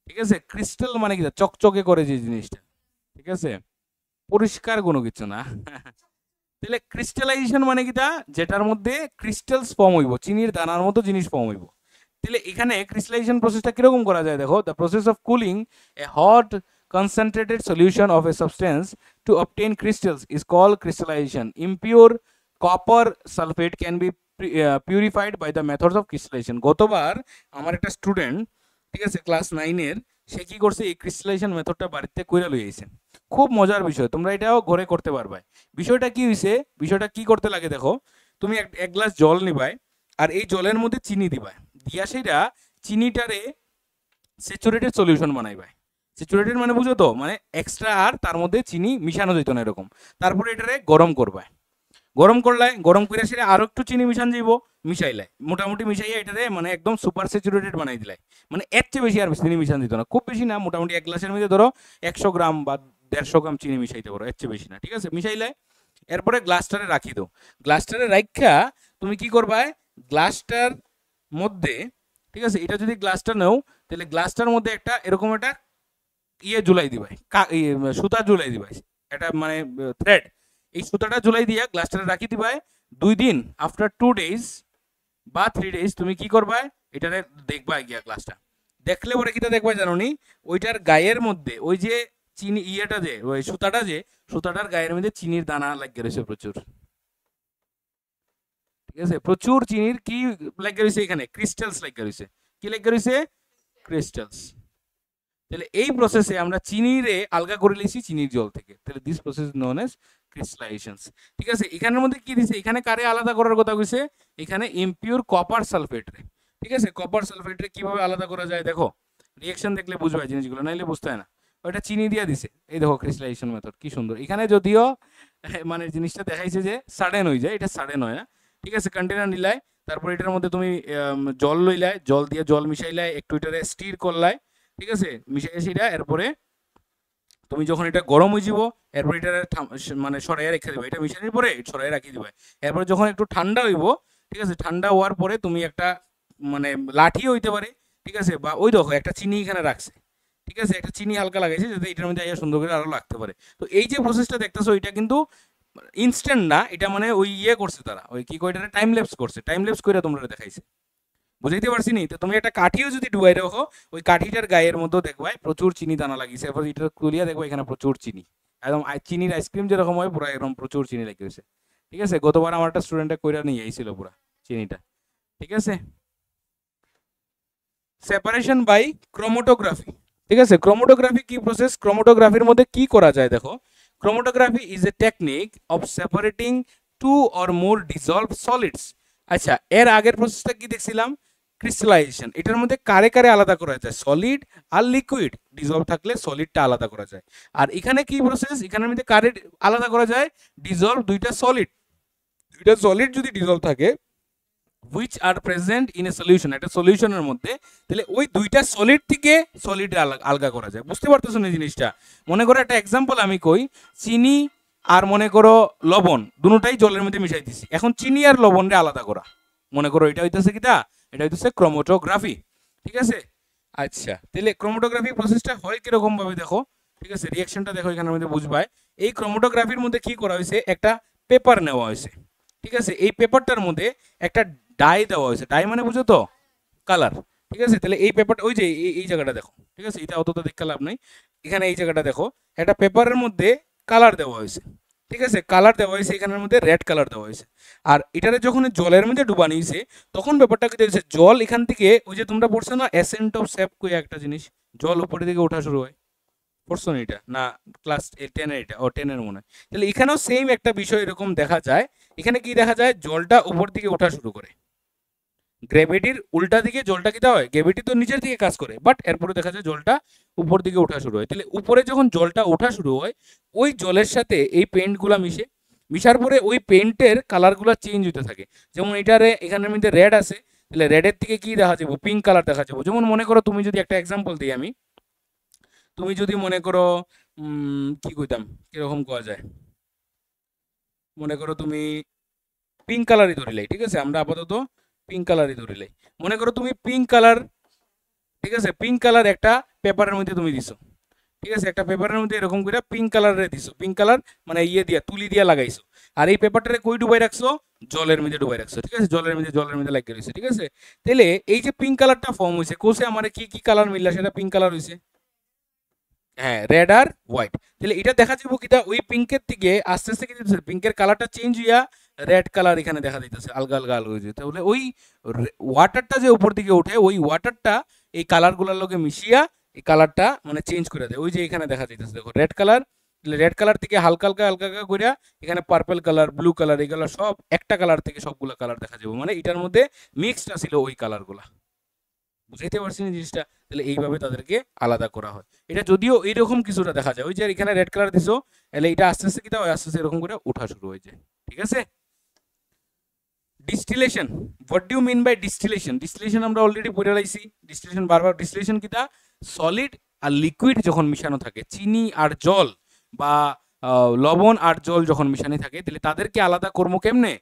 ঠিক আছে, ক্রিস্টাল মানে কিতা, চকচকে করে যে জিনিসটা। ঠিক আছে, পরিষ্কার কোনো কিছু না। তাহলে ক্রিস্টালাইজেশন মানে কিতা, যেটার মধ্যে ক্রিস্টালস ফর্ম হইব, চিনির দানার মতো জিনিস ফর্ম হইব। তাহলে এখানে ক্রিস্টালাইজেশন প্রসেসটা কিরকম করা যায় দেখো, the process of cooling A hot concentrated solution of a substance to obtain crystals is called crystallization. Impure copper sulfate can be purified by the methods of crystallization. গতবার আমার একটা স্টুডেন্ট, ঠিক আছে, ক্লাস 9 এর, সে কি করছে, এই ক্রিস্টালাইজেশন মেথডটা বাড়িতে কইরা লই আইছে। খুব মজার বিষয়, তোমরা এটাও ঘরে করতে পারবে। বিষয়টা কি হইছে, বিষয়টা কি করতে লাগে দেখো, তুমি এক গ্লাস জল নিবাই, আর এই জলের মধ্যে চিনি দিবাই, দিয়া সেটা চিনিটারে স্যাচুরেটেড সলিউশন বানাইবাই। স্যাচুরেটেড মানে বুঝো তো, মানে এক্সট্রা আর তার মধ্যে চিনি মিশানো যেত না এরকম। তারপরে এটারে গরম করবাই, গরম করলাই, গরম করে সেটা আরো একটু চিনি মিশান যাইব, মিশাইলাই, মোটামুটি মিশাইয়া এটারে মানে একদম সুপার স্যাচুরেটেড বানাই দিলাই। মানে এর চেয়ে বেশি আর চিনি মিশান দিত না, খুব বেশি না, মোটামুটি এক গ্লাসের মধ্যে ধরো 100 গ্রাম বা 150 গ্রাম চিনি মিশাইতে পারো, এর চেয়ে বেশি না, ঠিক আছে। মিশাইলাই, এরপরে গ্লাসটারে রাখি দাও। গ্লাসটারে রাখা তুমি কি করবা, গ্লাসটার মধ্যে, ঠিক আছে, এটা যদি গ্লাসটা নাও তাহলে গ্লাসটার মধ্যে একটা এরকম একটা ইয়ে ঝুলাই দিবাই, সুতা ঝুলাই দিবাই, এটা মানে থ্রেড। এই সুতাটা ঝুলাই দিয়া গ্লাসটা রাখি দিবাই 2 দিন। আফটার 2 ডেজ বা 3 ডেজ তুমি কি করবা, এটারে দেখবা গিয়া গ্লাসটা দেখলে পরে কিটা দেখবা জানো নি, ওইটার গায়ের মধ্যে ওই যে চিনি ইয়েটা যে ওই সুতাটা, যে সুতাটার গায়ের মধ্যে চিনির দানা লাগিয়ে রয়েছে প্রচুর, ঠিক আছে। প্রচুর চিনির কি লাগিয়ে রয়েছে এখানে, ক্রিস্টালস লাগিয়ে রয়েছে। কি লাগিয়ে রয়েছে, ক্রিস্টালস। তাহলে এই প্রসেসে আমরা চিনিরে আলগা করে লিছি চিনির জল থেকে, তাহলে দিস প্রসেস নোন এজ ক্রিস্টালাইজেশনস, ঠিক আছে। এখানের মধ্যে কি দিছে, এখানে কারে আলাদা করার কথা কইছে, এখানে ইমপিউর কপার সালফেট রে, ঠিক আছে। কপার সালফেট রে কিভাবে আলাদা করা যায় দেখো, রিঅ্যাকশন দেখলে বুঝবে জিনিসগুলো, নাইলে বুঝতে হয় না। ওইটা চিনি দিয়া দিছে, এই দেখো ক্রিস্টালাইজেশন মেথড কি সুন্দর। এখানে যদিও মানে জিনিসটা দেখাইছে যে সাডেন হয়ে যায়, এটা সাডেন হয় না, ঠিক আছে। কন্টেনার নিলাই, তারপর এটার মধ্যে তুমি জল লইলাই, জল দিয়ে জল মিশাইলাই, একটু এটারে স্টির করলাই, ঠিক আছে, মিশাই সেটা। এরপরে তুমি যখন এটা গরম হয়ে যাব, এরপর এটা মানে সরাইয়া রেখে দিবা, এটা মিশানোর পরে সরাইয়া রাখি দিবা। এরপর যখন একটু ঠান্ডা হইব, ঠিক আছে, ঠান্ডা হওয়ার পরে তুমি একটা মানে লাঠি হইতে পারে, ঠিক আছে, বা ওই দেখো একটা চিনি এখানে রাখছে, ঠিক আছে, একটা চিনি হালকা লাগাইছে যাতে এটার মধ্যে আইয়া সুন্দর করে আরো লাগতে পারে। তো এই যে প্রসেসটা দেখতেছো, এটা কিন্তু ইনস্ট্যান্ট না, এটা মানে ওই ইয়ে করছে তারা, ওই কি কয়, এটা টাইম ল্যাপস করছে, টাইম ল্যাপস করে তোমরা দেখাইছে, বুঝাইতে পারছি নি। তো তুমি একটা কাঠিও যদি ডুবাই রাখো, ওই কাঠিটার গায়ের মধ্যে দেখবা প্রচুর চিনি দানা লাগিয়েছে, এরপর এটা তুলিয়া দেখবো এখানে প্রচুর চিনি, একদম চিনির আইসক্রিম যেরকম হয় পুরো এরকম প্রচুর চিনি লাগিয়েছে, ঠিক আছে। গতবার আমার একটা স্টুডেন্টটা কইরা নিয়ে আইছিল পুরো চিনিটা, ঠিক আছে। সেপারেশন বাই ক্রোমাটোগ্রাফি, ঠিক আছে। ক্রোমাটোগ্রাফি কি প্রসেস, ক্রোমাটোগ্রাফির মধ্যে কি করা যায় দেখো, chromatography is a technique of separating 2 or more dissolved solids। আচ্ছা, এর আগের প্রসেসটা কি দেখছিলাম, ক্রিস্টালাইজেশন। এটার মধ্যে কারে কারে আলাদা করা যায়, সলিড আর লিকুইড, ডিজলভ থাকলে সলিডটা আলাদা করা যায়। আর এখানে কি প্রসেস, এখানের মধ্যে কারে আলাদা করা যায়, ডিজলভ দুইটা সলিড, দুইটা সলিড যদি ডিজলভ থাকে which are present in a solution, একটা সলিউশনের মধ্যে, তাহলে ওই দুইটা সলিড থেকে সলিড আলগা করা যায়। বুঝতে পারতেছো না জিনিসটা, মনে করো একটা এক্সাম্পল আমি কই, চিনি আর মনে করো লবণ দুটোটাই জলের মধ্যে মিশাই দিছি, এখন চিনি আর লবণরে আলাদা করা, মনে করো এটা হইতেছে কিটা, এটা হইতেছে ক্রোমাটোগ্রাফি, ঠিক আছে। আচ্ছা, তাহলে ক্রোমাটোগ্রাফি প্রসেসটা হয় কিরকম ভাবে দেখো, ঠিক আছে, রিঅ্যাকশনটা দেখো এখানের মধ্যে বুঝবাই। এই ক্রোমাটোগ্রাফির মধ্যে কি করা হয়েছে, একটা পেপার নেওয়া হয়েছে, ঠিক আছে। এই পেপারটার মধ্যে একটা ডাই দেওয়া হয়েছে, ডাই মানে বুঝো তো কালার, ঠিক আছে। তাহলে এই পেপারটা ওই যে এই জায়গাটা দেখো, ঠিক আছে, এটা অতটা দেখতে লাভ নাই, এখানে এই জায়গাটা দেখো, একটা পেপারের মধ্যে কালার দেওয়া হয়েছে, ঠিক আছে, কালার দেওয়া হয়েছে, এখানের মধ্যে রেড কালার দেওয়া হয়েছে। আর এটারে যখন জলের মধ্যে ডুবা নিয়েছে, তখন ব্যাপারটা কি দেখছে, জল এখান থেকে ওই যে তোমরা পড়ছো না অ্যাসেন্ট অফ স্যাপ কই একটা জিনিস, জল উপরের দিকে ওঠা শুরু হয়, পড়ছো না এটা না, ক্লাস 10 এর, এটা ও 10 এর মনে হয়। তাহলে এখানেও সেম একটা বিষয় এরকম দেখা যায়, এখানে কি দেখা যায়, জলটা উপর দিকে ওঠা শুরু করে, গ্র্যাভিটির উল্টা দিকে জলটা কি হয়, গ্র্যাভিটি তো নিচের দিকে কাজ করে, বাট এরপরে দেখা যায় জলটা উপর দিকে ওঠা শুরু হয়। তাহলে উপরে যখন জলটা ওঠা শুরু হয়, ওই জলের সাথে এই পেইন্টগুলা মিশার পরে ওই পেইন্টের কালারগুলো চেঞ্জ হতে থাকে। যেমন এটারে এখানের মধ্যে রেড আছে, তাহলে রেডের থেকে কি দেখা যাবো, পিঙ্ক কালার দেখা যাবো। যেমন মনে করো তুমি যদি একটা এক্সাম্পল দিই আমি, তুমি যদি মনে করো কি কইতাম, কিরকম কোয়া যায়, মনে করো তুমি পিঙ্ক কালারই ধরিলাই, ঠিক আছে, আমরা আপাতত পিঙ্ক কালারই ধরিলাই। মনে করো তুমি পিঙ্ক কালার, ঠিক আছে, পিঙ্ক কালার একটা পেপারের মধ্যে তুমি দিছো, ঠিক আছে, একটা পেপারের মধ্যে এরকম করে পিঙ্ক কালারে দিছো, পিঙ্ক কালার মানে ইয়ে দিয়া তুলি দিয়া লাগাইছো, আর এই পেপারটারে কই ডুবাই রাখছো, জলের মধ্যে ডুবাই রাখছো, ঠিক আছে, জলের মধ্যে লাগিয়ে রয়েছে, ঠিক আছে। তাহলে এই যে পিঙ্ক কালারটা ফর্ম হয়েছে, কোসে আমার কি কি কালার মিললা, সেটা পিঙ্ক কালার হয়েছে, হ্যাঁ, রেড আর হোয়াইট। তাহলে এটা দেখা যাবো কিটা, ওই পিঙ্কের থেকে আস্তে আস্তে কি দিতেছে, পিঙ্কের কালারটা চেঞ্জ হইয়া রেড কালার এখানে দেখা দিতেছে, আলগা আলগা আলগা হয়ে যেতে। তাহলে ওই ওয়াটারটা যে উপর দিকে ওঠে, ওই ওয়াটারটা এই কালারগুলোর লগে মিশিয়া এই কালারটা মানে চেঞ্জ করে দেয়। ওই যে এখানে দেখা যাইতেছে দেখো রেড কালার, রেড কালার থেকে হালকা হালকা হালকা হালকা করে এখানে পার্পল কালার, ব্লু কালার, এগুলো সব একটা কালার থেকে সবগুলো কালার দেখা যাবে, মানে এটার মধ্যে মিক্সড ছিল ওই কালারগুলা। বুঝাইতে পারছি না জিনিসটা? তাহলে এইভাবে তাদেরকে আলাদা করা হয়। এটা যদিও এইরকম কিছুটা দেখা যায়, ওই যে এখানে রেড কালার দিছো, তাহলে এটা আস্তে আস্তে কিটা হয়, আস্তে আস্তে এরকম করে ওঠা শুরু হয়ে যায়। ঠিক আছে। Distillation, what do you mean by distillation? Distillation আমরা অলরেডি পড়ে লাইছি। ডিস্টিলেশন বারবার, ডিস্টিলেশন কিটা, সলিড আর লিকুইড যখন মিশানো থাকে, চিনি আর জল বা লবণ আর জল যখন মিশানো থাকে, তাহলে তাদেরকে আলাদা করবো কেমনে?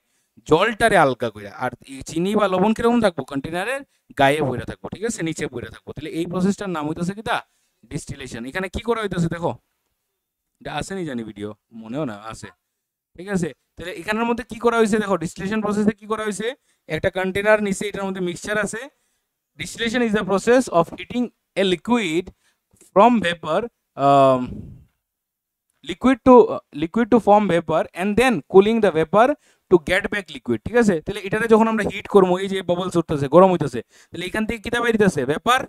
জলটারে আলগা করে, আর চিনি বা লবণ কিরকম থাকবো, কন্টেনারের গায়ে বইরা থাকবো, ঠিক আছে, নিচে বইরা থাকবো। তাহলে এই প্রসেসটার নাম হইতেছে কিটা, ডিস্টিলেশন। এখানে কি করা হইতেছে দেখো, এটা আসেনি জানি ভিডিও, মনেও না আছে। ঠিক আছে, তাহলে এখানের মধ্যে কি করা হয়েছে দেখো, ডিস্টিলেশন প্রসেসে কি করা হয়েছে, একটা কন্টেনার নিচে এটার মধ্যে মিক্সচার আছে। Distillation is the process of heating a liquid from vapour, liquid to form vapor and then cooling the vapor to get back liquid। ঠিক আছে, তাহলে এটারে যখন আমরা হিট করবো, এই যে বাবলস উঠতেছে, গরম হইতেছে, তাহলে এখান থেকে কিটা বাইরিতেছে, ভেপার।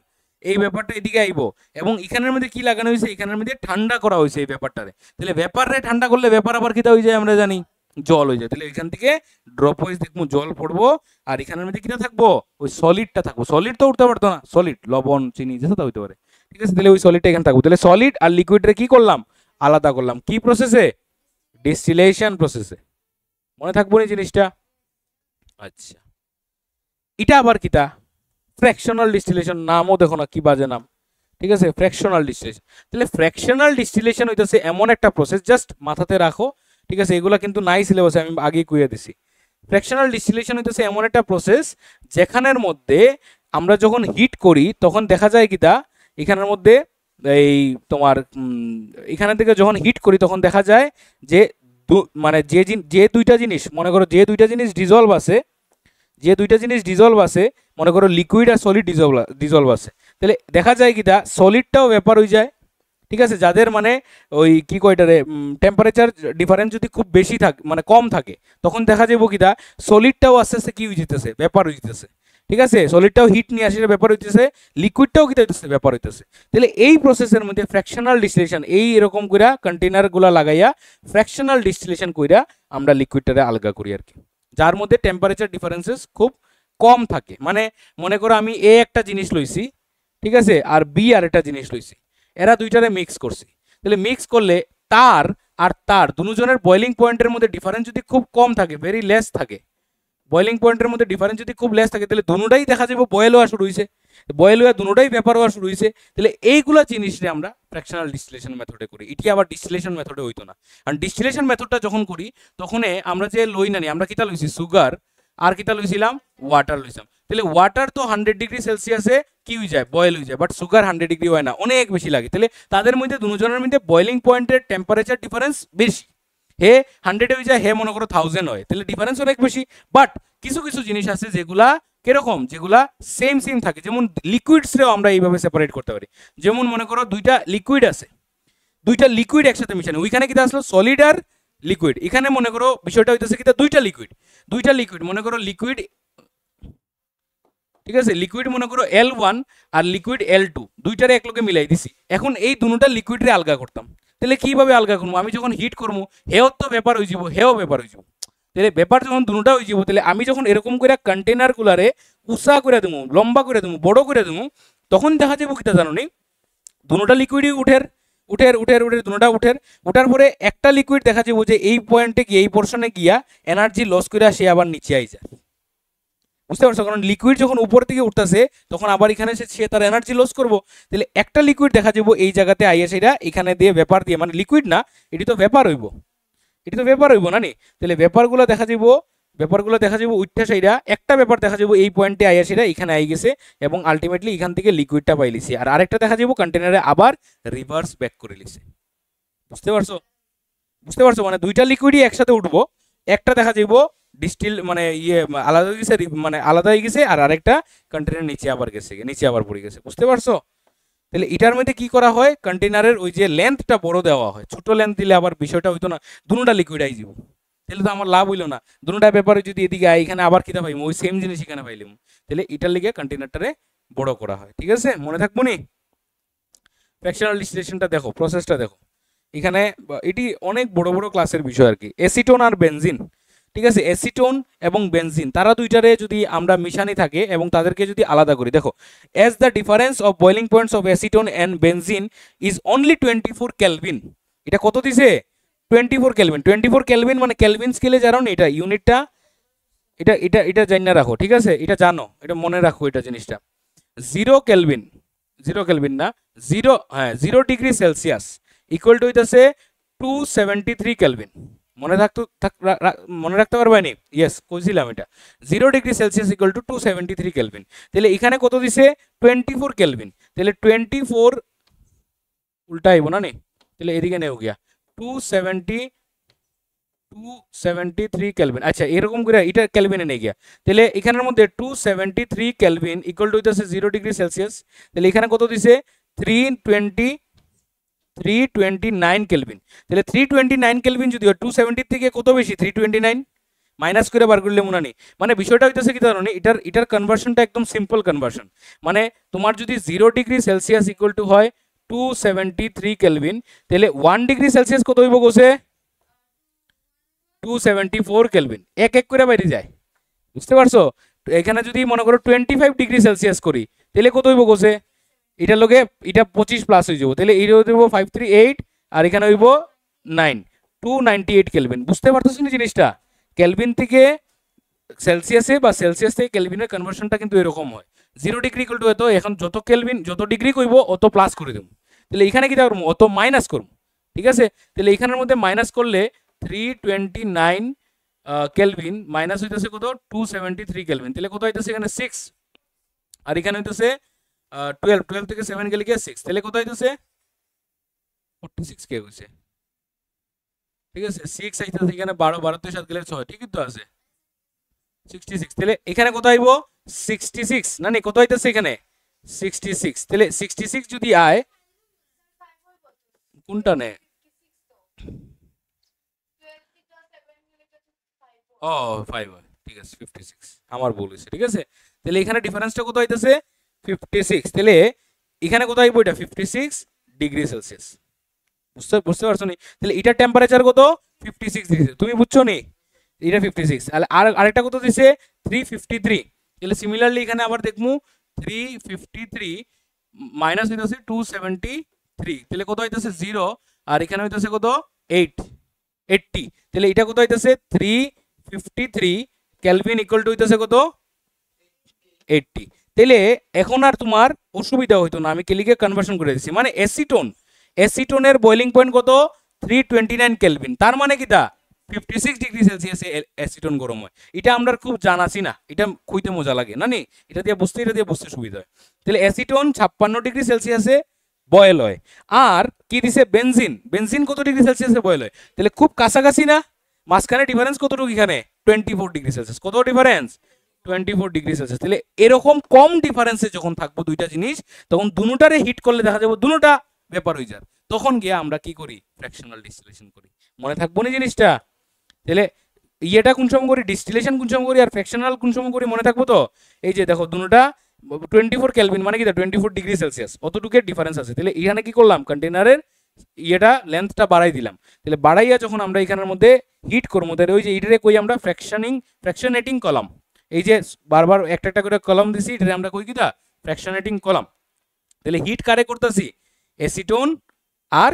এই ব্যাপারটা এদিকে আইবো, এবং এখানের মধ্যে কি লাগানো হয়েছে, এখানের মধ্যে ঠান্ডা করা হয়েছে এই ব্যাপারটারে। তাহলে ব্যাপারে ঠান্ডা করলে ব্যাপার আবার কিটা হয়ে যায় আমরা জানি, জল হয়ে যায়। তাহলে এখান থেকে ড্রপ ওয়াইজ দেখবো জল পড়বো, আর এখানের মধ্যে কিটা থাকবো, ওই সলিডটা থাকবো। সলিড তো উঠতে পারতো না, সলিড লবণ চিনি যেটা হইতে পারে। ঠিক আছে, তাহলে ওই সলিডটা এখানে থাকবো। তাহলে সলিড আর লিকুইডরে কি করলাম, আলাদা করলাম। কি প্রসেসে, ডিস্টিলেশন প্রসেসে। মনে থাকবো না জিনিসটা? আচ্ছা, এটা আবার কিটা, ফ্র্যাকশনাল ডিস্টিলেশন। নামও দেখো না কি বাজে নাম। ঠিক আছে, ফ্র্যাকশনাল ডিস্টিলেশন। তাহলে ফ্র্যাকশনাল ডিস্টিলেশন হইতেছে এমন একটা প্রসেস, জাস্ট মাথাতে রাখো। ঠিক আছে, এগুলা কিন্তু নাই সিলেবাসে, আমি আগেই কইয়া দিছি। ফ্র্যাকশনাল ডিস্টিলেশন হইতেছে এমন একটা প্রসেস যেখানের মধ্যে আমরা যখন হিট করি তখন দেখা যায় কিটা, এখানের মধ্যে এই তোমার এখানে থেকে যখন হিট করি তখন দেখা যায় যে মানে যে দুইটা জিনিস, মনে করো যে দুইটা জিনিস ডিজলভ আছে, মনে করো লিকুইড আর সলিড ডিজলভ আছে, তাহলে দেখা যায় কিটা সলিডটাও ব্যাপার হয়ে যায়। ঠিক আছে, যাদের মানে ওই কি কয়টারে টেম্পারেচার ডিফারেন্স যদি খুব বেশি থাকে, মানে কম থাকে, তখন দেখা যাবো কিটা সলিডটাও আস্তে আস্তে কি হয়ে যেতেছে, ব্যাপার হয়ে যেতেছে। ঠিক আছে, সলিডটাও হিট নিয়ে আসলে ব্যাপার হইতেছে, লিকুইডটাও কিটা হইতেছে, ব্যাপার হইতেছে। তাহলে এই প্রসেসের মধ্যে ফ্র্যাকশনাল ডিস্টিলেশন, এই এরকম কইরা কন্টেনারগুলা লাগাইয়া ফ্র্যাকশনাল ডিস্টিলেশন কইরা আমরা লিকুইডটারে আলগা করি আর কি, যার মধ্যে টেম্পারেচার ডিফারেন্সেস খুব কম থাকে। মানে মনে করো আমি এ একটা জিনিস লইছি, ঠিক আছে, আর বি আর একটা জিনিস লইছি, এরা দুইটারে মিক্স করছি। তাহলে মিক্স করলে তার আর তার দুজনের বয়লিং পয়েন্টের মধ্যে ডিফারেন্স যদি খুব কম থাকে, ভেরি লেস থাকে, বয়লিং পয়েন্টের মধ্যে ডিফারেন্স যদি খুব লেস থাকে, তাহলে দুটাই দেখা যাবে বয়েল হওয়া শুরু হয়েছে, বয়েল হওয়া দুটাই ব্যাপার হওয়া শুরু হয়েছে। তাহলে এইগুলা জিনিসটা আমরা ফ্র্যাকশনাল ডিস্টিলেশন মেথডে করি। এটি আবার ডিস্টিলেশন মেথডে হইতো না। আর ডিস্টিলেশন মেথডটা যখন করি তখন আমরা যে লই না, আমরা কিতা লইছি, সুগার, আর কিতা লইছিলাম, ওয়াটার লইছিলাম। তাহলে ওয়াটার তো 100 ডিগ্রি সেলসিয়াসে কি হয়ে যায়, বয়েল হয়ে যায়, বাট সুগার 100 ডিগ্রি হয় না, অনেক বেশি লাগে। তাহলে তাদের মধ্যে দুজনের মধ্যে বয়েলিং পয়েন্টের টেম্পারেচার ডিফারেন্স বেশি, হে 100 হয়ে যায়, হে মনে করো 1000 হয়, তাহলে ডিফারেন্স অনেক বেশি। বাট কিছু কিছু জিনিস আছে যেগুলা কিরকম, যেগুলা সেম থাকে, যেমন লিকুইডসরেও আমরা এইভাবে সেপারেট করতে পারি। যেমন মনে করো দুইটা লিকুইড আছে, দুইটা লিকুইড একসাথে মিশানো, ওইখানে কিটা আসলো সলিড আর লিকুইড। এখানে মনে করো বিষয়টা হইতেছে কিটা দুইটা লিকুইড মনে করো লিকুইড, ঠিক আছে, লিকুইড মনে করো L1 আর লিকুইড L2, দুইটারে একলগে মিলাই দিছি। এখন এই দুটোটা লিকুইডরে আলগা করতাম, তাহলে কিভাবে আলগা করবো, আমি যখন হিট করবো হেও তো ব্যাপার হয়ে যাব, হেও ব্যাপার হয়ে যাব। তাহলে ব্যাপার যখন দুটা হয়ে যাব, তাহলে আমি যখন এরকম করে কন্টেনারগুলারে উষা করে দেবো, লম্বা করে দেবো, বড় করে দেবো, তখন দেখা যাবো কিটা জানো নি, দুটা লিকুইডই উঠের দুটা উঠার পরে একটা লিকুইড দেখা যাবো যে এই পয়েন্টে গিয়ে, এই পোর্শনে গিয়া এনার্জি লস করে সে আবার নিচে আই যায়। বুঝতে পারছো, কারণ লিকুইড যখন উপর দিকে উঠতেছে তখন আবার এখানে সে তার এনার্জি লস করবো। তাহলে একটা লিকুইড দেখা যাবো এই জায়গাতে আইয়া সেটা এখানে দিয়ে ব্যাপার দিয়ে, মানে লিকুইড না, এটি তো ব্যাপার হইব না নি। তাহলে ব্যাপারগুলো দেখা যাবো উঠটা সেইটা একটা ব্যাপার দেখা যাবো এই পয়েন্টে আইয়া সেটা এখানে আই গেছে, এবং আলটিমেটলি এখান থেকে লিকুইডটা পাইলিছি, আর আরেকটা দেখা যাবো কন্টেনারে আবার রিভার্স ব্যাক করে লিছে। বুঝতে পারছো, মানে দুইটা লিকুইডই একসাথে উঠবো, একটা দেখা যাবো ডিস্টিল মানে আলাদা হয়ে গেছে, মানে আলাদা হয়ে গেছে, আর আরেকটা কন্টেনার নিচে আবার পড়ে গেছে। বুঝতে পারছো? তাহলে এটার মধ্যে কি করা হয়, কন্টেনারের ওই যে লেন্থটা বড় দেওয়া হয়, ছোট লেন্থ দিলে আবার বিষয়টা হইতো না, দুটোটা লিকুইড আই যাব, তাহলে তো আমার লাভ হইলো না। দুটোটা ব্যাপারে যদি এদিকে এখানে আবার কিতা পাইম, ওই সেম জিনিস এখানে পাইলাম, তাহলে এটার লিগে কন্টেনারটারে বড় করা হয়। ঠিক আছে, মনে থাকবো নি? ফ্র্যাকশনাল ডিস্টিলেশনটা দেখো, প্রসেসটা দেখো। এখানে এটি অনেক বড় বড় ক্লাসের বিষয় আর কি। অ্যাসিটোন আর বেনজিন, ঠিক আছে, অ্যাসিটোন এবং বেনজিন তারা দুইটারে যদি আমরা মিশানি থাকে এবং তাদেরকে যদি আলাদা করি, দেখো as the difference of boiling points of acetone and benzene is only 24 kelvin. এটা কত দিছে? 24 কেলভিন। 24 কেলভিন মানে কেলভিন স্কেলে জানো না এটা ইউনিটটা, এটা এটা এটা জানা রাখো, ঠিক আছে, এটা জানো, এটা মনে রাখো এটা জিনিসটা। 0 কেলভিন, 0 কেলভিন না, 0, হ্যাঁ 0 ডিগ্রি সেলসিয়াস ইকুয়াল টু হইতাছে 273 কেলভিন। মনে রাখতে মনে রাখতে পারবে নি? ইয়েস, কইছিলাম এটা। 0 degree Celsius equal to 273 kelvin. তাহলে এখানে কত দিছে? 24 কেলভিন। তাহলে 24 উল্টা আইব না নি, তাহলে এদিকে নেও গিয়া 273 কেলভিন। আচ্ছা এরকম করে এটা কেলভিনে নিয়ে গিয়া, তাহলে এখানের মধ্যে 273 কেলভিন ইকুয়াল টু হইতাছে 0 ডিগ্রি সেলসিয়াস। তাহলে এখানে কত দিছে? 329 কেলভিন। তাহলে 329 কেলভিন যদি 270 থেকে কত বেশি? 329 মাইনাস করে বার করলে মনে নেই। মানে বিষয়টা হইতেছে কি জানো, এটার কনভার্সনটা একদম সিম্পল কনভার্সন। মানে তোমার যদি 0 ডিগ্রি সেলসিয়াস ইকুয়াল টু হয় 273 কেলভিন, তাহলে 1 ডিগ্রি সেলসিয়াস কত হইব গোছে? 274 কেলভিন। এক এক করে বাইরে যায়, বুঝতে পারছো? এখানে যদি মনে করো 25 ডিগ্রি সেলসিয়াস করি, তাহলে কত হইব গোছে? এটার লগে এটা 25 প্লাস হয়ে যাব, তাহলে এটা হইব 538 আর এখানে হইব 9, 298 কেলভিন। বুঝতে পারতেছ না জিনিসটা? কেলভিন থেকে সেলসিয়াসে বা সেলসিয়াস থেকে কেলভিনের কনভার্সনটা কিন্তু এরকম হয়। 0 ডিগ্রি ইকুয়াল টু হতো, এখন যত কেলভিন যত ডিগ্রি কইব অত প্লাস করে দেব। তাহলে এখানে কি করব? অত মাইনাস করব, ঠিক আছে? তাহলে এখানের মধ্যে মাইনাস করলে 329 কেলভিন মাইনাস হইতেছে কত? 273 কেলভিন। তাহলে কত হইতেছে? এখানে 6 আর এখানে হইতেছে 12 থেকে 7 গেলে গিয়ে 6, তাহলে কত হইতেছে? 46 কে হইছে, ঠিক আছে? 6 আইতেছে এখানে 12, 12 থেকে 7 গেলে 6, ঠিকই তো আছে 66। তাহলে এখানে কত আইব? 66 না নি, কত হইতেছে এখানে? 66। তাহলে 66 যদি আয়, কোনটা নে? ও 5 হয়, ঠিক আছে 56, আমার ভুল হয়েছে, ঠিক আছে? তাহলে এখানে ডিফারেন্সটা কত হইতেছে? 56। তাহলে এখানে কত আইব? এটা 56 ডিগ্রি সেলসিয়াস। বুঝতে পারছো নি? তাহলে এটার টেম্পারেচার কত? 56 ডিগ্রি। তুমি বুঝছো নি? এটা 56, আর আরেকটা কত দিছে? 353। তাহলে সিমিলারলি এখানে আবার দেখমু 353 মাইনাস হইতাছে 273, তাহলে কত হইতাছে? 0 আর এখানে হইতাছে কত? 80। তাহলে এটা কত হইতাছে? 353 কেলভিন ইকুয়াল টু হইতাছে কত? 80। তাহলে এখন আর তোমার অসুবিধা হইতো না, আমি কেলিকে কনভার্সন করে দিছি। মানে অ্যাসিটোনের বয়লিং পয়েন্ট কত? 329 কেলভিন। তার মানে কি তা 56 ডিগ্রি সেলসিয়াসে অ্যাসিটোন গরম হয়। এটা আমরা খুব জানাছি না, এটা খুইতে মজা লাগে না নি, এটা দিয়ে বুঝতে সুবিধা হয়। তাহলে অ্যাসিটোন 56 ডিগ্রি সেলসিয়াসে বয়েল হয়। আর কি দিছে? বেনজিন কত ডিগ্রি সেলসিয়াসে বয়েল হয়? তাহলে খুব কাছাকাছি না? মাঝখানে ডিফারেন্স কতটুকু? এখানে 24 ডিগ্রি সেলসিয়াস। কত ডিফারেন্স? 24 degree Celsius. তাহলে এরকম কম ডিফারেন্সে যখন থাকবো দুইটা জিনিস, তখন দুটারে হিট করলে দেখা যাবে দুটা ব্যাপার হয়ে যায়। তখন গিয়ে আমরা কি করি? ফ্র্যাকশনাল ডিস্টিলেশন করি। মনে থাকবো না জিনিসটা? তাহলে ইয়েটা কোন সময় করি, ডিস্টিলেশন কোন সময় করি, আর ফ্র্যাকশনাল কোন সময় করি, মনে থাকবো তো? এই যে দেখো দুটা 24 কেলভিন মানে কি 24 ডিগ্রি সেলসিয়াস, অতটুকু ডিফারেন্স আছে। তাহলে এখানে কি করলাম? কন্টেনারের ইয়েটা লেন্থটা বাড়াই দিলাম। তাহলে বাড়াইয়া যখন আমরা এখানের মধ্যে হিট করবো, তাহলে ওই যে এটারে কই আমরা ফ্র্যাকশনেটিং কলাম। এই যে বারবার একটা একটা করে কলাম দিছি, এটারে আমরা কই কিটা? ফ্র্যাকশনেটিং কলাম। তাহলে হিট কারে করতেছি? অ্যাসিটোন আর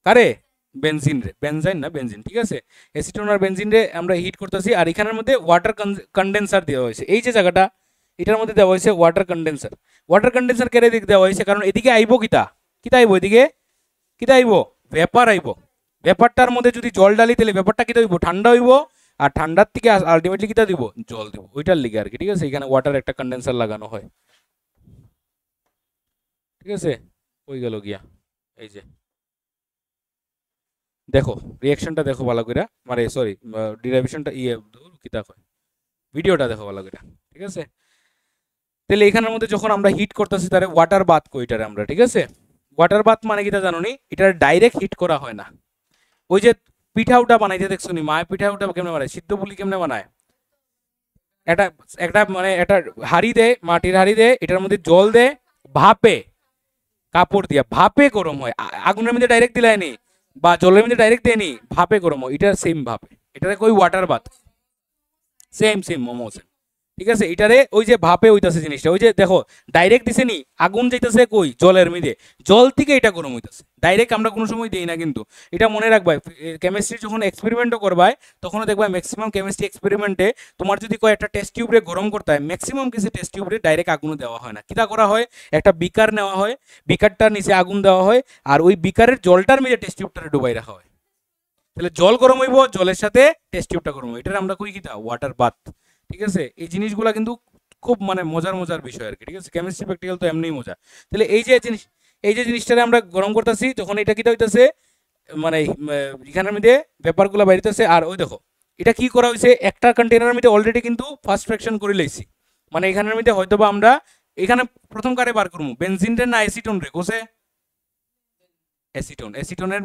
কারে? বেনজিন রে, বেনজাইন না বেনজিন, ঠিক আছে? অ্যাসিটোন আর বেনজিন রে আমরা হিট করতেছি। আর এখানের মধ্যে ওয়াটার কন্ডেন্সার দেওয়া হয়েছে। এই যে জায়গাটা, এটার মধ্যে দেওয়া হয়েছে ওয়াটার কন্ডেন্সার কেড়ে দিক দেওয়া হয়েছে, কারণ এদিকে আইব কিতা আইব? এদিকে কিতা আইব? ভেপার আইব। ভেপারটার মধ্যে যদি জল ডালি, তাহলে ভেপারটা কিতা হইব? ঠান্ডা হইব। আর ঠান্ডার থেকে আলটিমেটলি কিতা দিব? জল দিব। ওইটার লিগে আর কি, ঠিক আছে? এখানে ওয়াটার একটা কন্ডেন্সার লাগানো হয়, ঠিক আছে? ওই গেল গিয়া, এই যে দেখো রিঅ্যাকশনটা দেখো ভালো করে, মানে সরি ডিরাইভেশনটা কিতা কয়, ভিডিওটা দেখো ভালো করে, ঠিক আছে? তাহলে এখানের মধ্যে যখন আমরা হিট করতেছি, তাহলে ওয়াটার বাথ কইটারে আমরা, ঠিক আছে? ওয়াটার বাথ মানে কিটা জানো নি? এটা ডাইরেক্ট হিট করা হয় না। ওই যে পিঠাউটা বানাইতে দেখছো নি, মায়ের পিঠাউটা কেমনে বানায়, সিদ্ধ পুলি কেমনে বানায়? এটা একটা মানে একটা হাড়ি দেয়, মাটির হাড়ি দেয়, এটার মধ্যে জল দেয়, ভাপে, কাপড় দিয়া ভাপে গরম হয়, আগুনের মধ্যে ডাইরেক্ট দিলাই নি বা জলের মধ্যে ডাইরেক্ট দেয়নি, ভাপে গরম হয়, এটা সেম ভাপে, এটারে কই ওয়াটার বাথ, সেম সেম মোমো সেম। ঠিক আছে, এটারে ওই যে ভাপে হইতাছে জিনিসটা, ওই যে দেখো ডাইরেক্ট দিছে নি, আগুন যাইতেছে কই জলের মধ্যে, জল থেকে এটা গরম হইতাছে, ডাইরেক্ট আমরা কোনো সময় দেই না কিন্তু। এটা মনে রাখবা, কেমিস্ট্রি যখন এক্সপেরিমেন্টও করবাই তখনও দেখবা ম্যাক্সিমাম কেমিস্ট্রি এক্সপেরিমেন্টে তোমার যদি কয় একটা টেস্ট টিউবরে গরম করতে হয়, ম্যাক্সিমাম কিছু টেস্ট টিউবরে ডাইরেক্ট আগুন দেওয়া হয় না, কিটা করা হয়, একটা বিকার নেওয়া হয়, বিকারটার নিচে আগুন দেওয়া হয়, আর ওই বিকারের জলটার মধ্যে টেস্ট টিউবটারে ডুবাই রাখা হয়, তাহলে জল গরম হইব, জলের সাথে টেস্ট টিউবটা গরম হইব, এটার আমরা কই কিটা ওয়াটার বাথ। ঠিক আছে, এই জিনিসগুলো কিন্তু খুব মানে মজার মজার বিষয় আর কি। ঠিক আছে, কেমিস্ট্রি প্র্যাকটিক্যাল তো এমনিই মজা। তাহলে এই যে জিনিস, এই যে জিনিসটারে আমরা গরম করতেছি, তখন এটা কিটা হইতাছে, মানে এখানের মধ্যে ব্যাপারগুলো বাইরেতেছে। আর ওই দেখো এটা কি করা হয়েছে, একটা কন্টেনারের মধ্যে অলরেডি কিন্তু ফার্স্ট ফ্র্যাকশন করে লইছি, মানে এখানের মধ্যে হয়তো বা আমরা এখানে প্রথম কারে বার করবো, বেনজিন রে না অ্যাসিটন রে, কোসে অ্যাসিটন, অ্যাসিটনের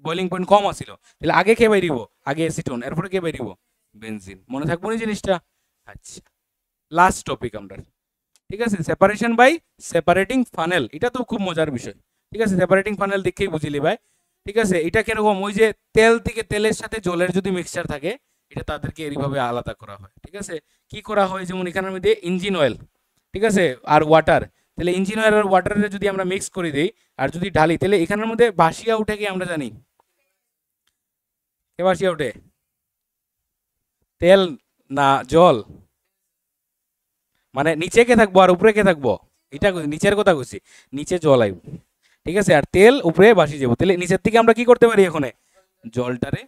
বয়লিং পয়েন্ট কম আছিল, তাহলে আগে কে বাইরিব, আগে অ্যাসিটন, এরপরে কে বাইরিব, বেনজিন। মনে থাকবো না জিনিসটা? আচ্ছা, লাস্ট টপিক আমরা, ঠিক আছে, সেপারেশন বাই সেপারেটিং ফানেল, এটা তো খুব মজার বিষয়। ঠিক আছে, সেপারেটিং ফানেল দেখেই বুঝিলি ভাই। ঠিক আছে, এটা কিরকম, ওই যে তেল থেকে তেলের সাথে জলের যদি মিক্সচার থাকে, এটা তাদেরকে এইভাবে আলাদা করা হয়। ঠিক আছে, কি করা হয়, যেমন এখানের মধ্যে ইঞ্জিন অয়েল, ঠিক আছে, আর ওয়াটার, তাহলে ইঞ্জিন অয়েল আর ওয়াটারে যদি আমরা মিক্স করে দিই আর যদি ঢালি, তাহলে এখানের মধ্যে বাসিয়া উঠে কি আমরা জানি, কে বাসিয়া উঠে, তেল না জল, মানে নিচে কে থাকবো আর উপরে কে থাকবো, এটা নিচের কথা কইছি, নিচে জল আইব। ঠিক আছে, আর তেল উপরে বাসি যাবো, তাহলে নিচের থেকে আমরা কি করতে পারি, এখন জলটারে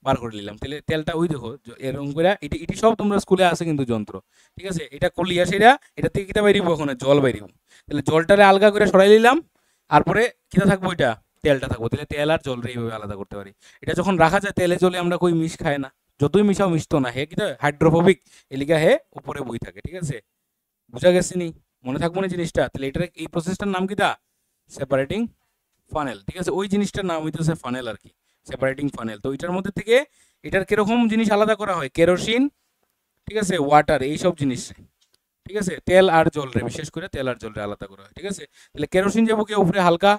বার করে নিলাম, তাহলে তেলটা ওই দেখো এরকম করে, এটি এটি সব তোমরা স্কুলে আছে কিন্তু যন্ত্র। ঠিক আছে, এটা করলিয়া সেটা, এটা থেকে কিটা বাইরিব, এখন জল বাইরিব, তাহলে জলটারে আলগা করে সরাই নিলাম, তারপরে কিটা থাকবো, এটা তেলটা থাকবো, তাহলে তেল আর জলরে এইভাবে আলাদা করতে পারি। এটা যখন রাখা যায় তেলে জলে, আমরা কই মিশ খায় না, যতই মিশাও মিশতো না, হে কিটা হাইড্রোফোবিক, এলিকা হে উপরে বই থাকে। ঠিক আছে, বুঝা গেছে নি, মনে থাকবো না জিনিসটা? তাহলে এটার এই প্রসেসটার নাম কিটা, সেপারেটিং ফানেল। ঠিক আছে, ওই জিনিসটার নাম হইতেছে ফানেল আর কি, সেপারেটিং ফানেল। তো এটার মধ্যে থেকে এটার কিরকম জিনিস আলাদা করা হয়, কেরোসিন, ঠিক আছে, ওয়াটার, এইসব জিনিস, ঠিক আছে, তেল আর জল রে, বিশেষ করে তেল আর জল রে আলাদা করা হয়। ঠিক আছে, তাহলে কেরোসিন যাবো কি উপরে হালকা,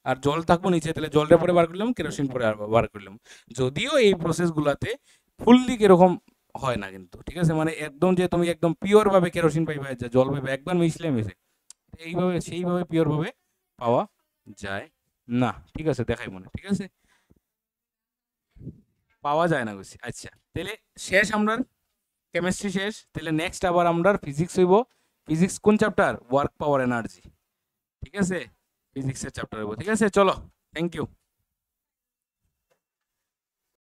আর জল থাকবো নিচে, তাহলে জলটা পরে বার করলাম, কেরোসিন পরে বার করলাম। যদিও এই প্রসেসগুলোতে ফুললি কিরকম হয় না কিন্তু। ঠিক আছে, মানে একদম যে তুমি একদম পিওর ভাবে কেরোসিন পাইবা, যে জল পাইবা একবার মিশলে মিশে, এইভাবে সেইভাবে পিওর ভাবে পাওয়া যায় না। ঠিক আছে, দেখাই মনে, ঠিক আছে, পাওয়া যায় না বুঝছি। আচ্ছা, তাহলে শেষ আমরা কেমিস্ট্রি শেষ, তাহলে নেক্সট আবার আমরা ফিজিক্স হইব। ফিজিক্স কোন চ্যাপ্টার, ওয়ার্ক পাওয়ার এনার্জি। ঠিক আছে, ফিজিক্সের চ্যাপ্টার হইব। ঠিক আছে, চলো, থ্যাংক ইউ।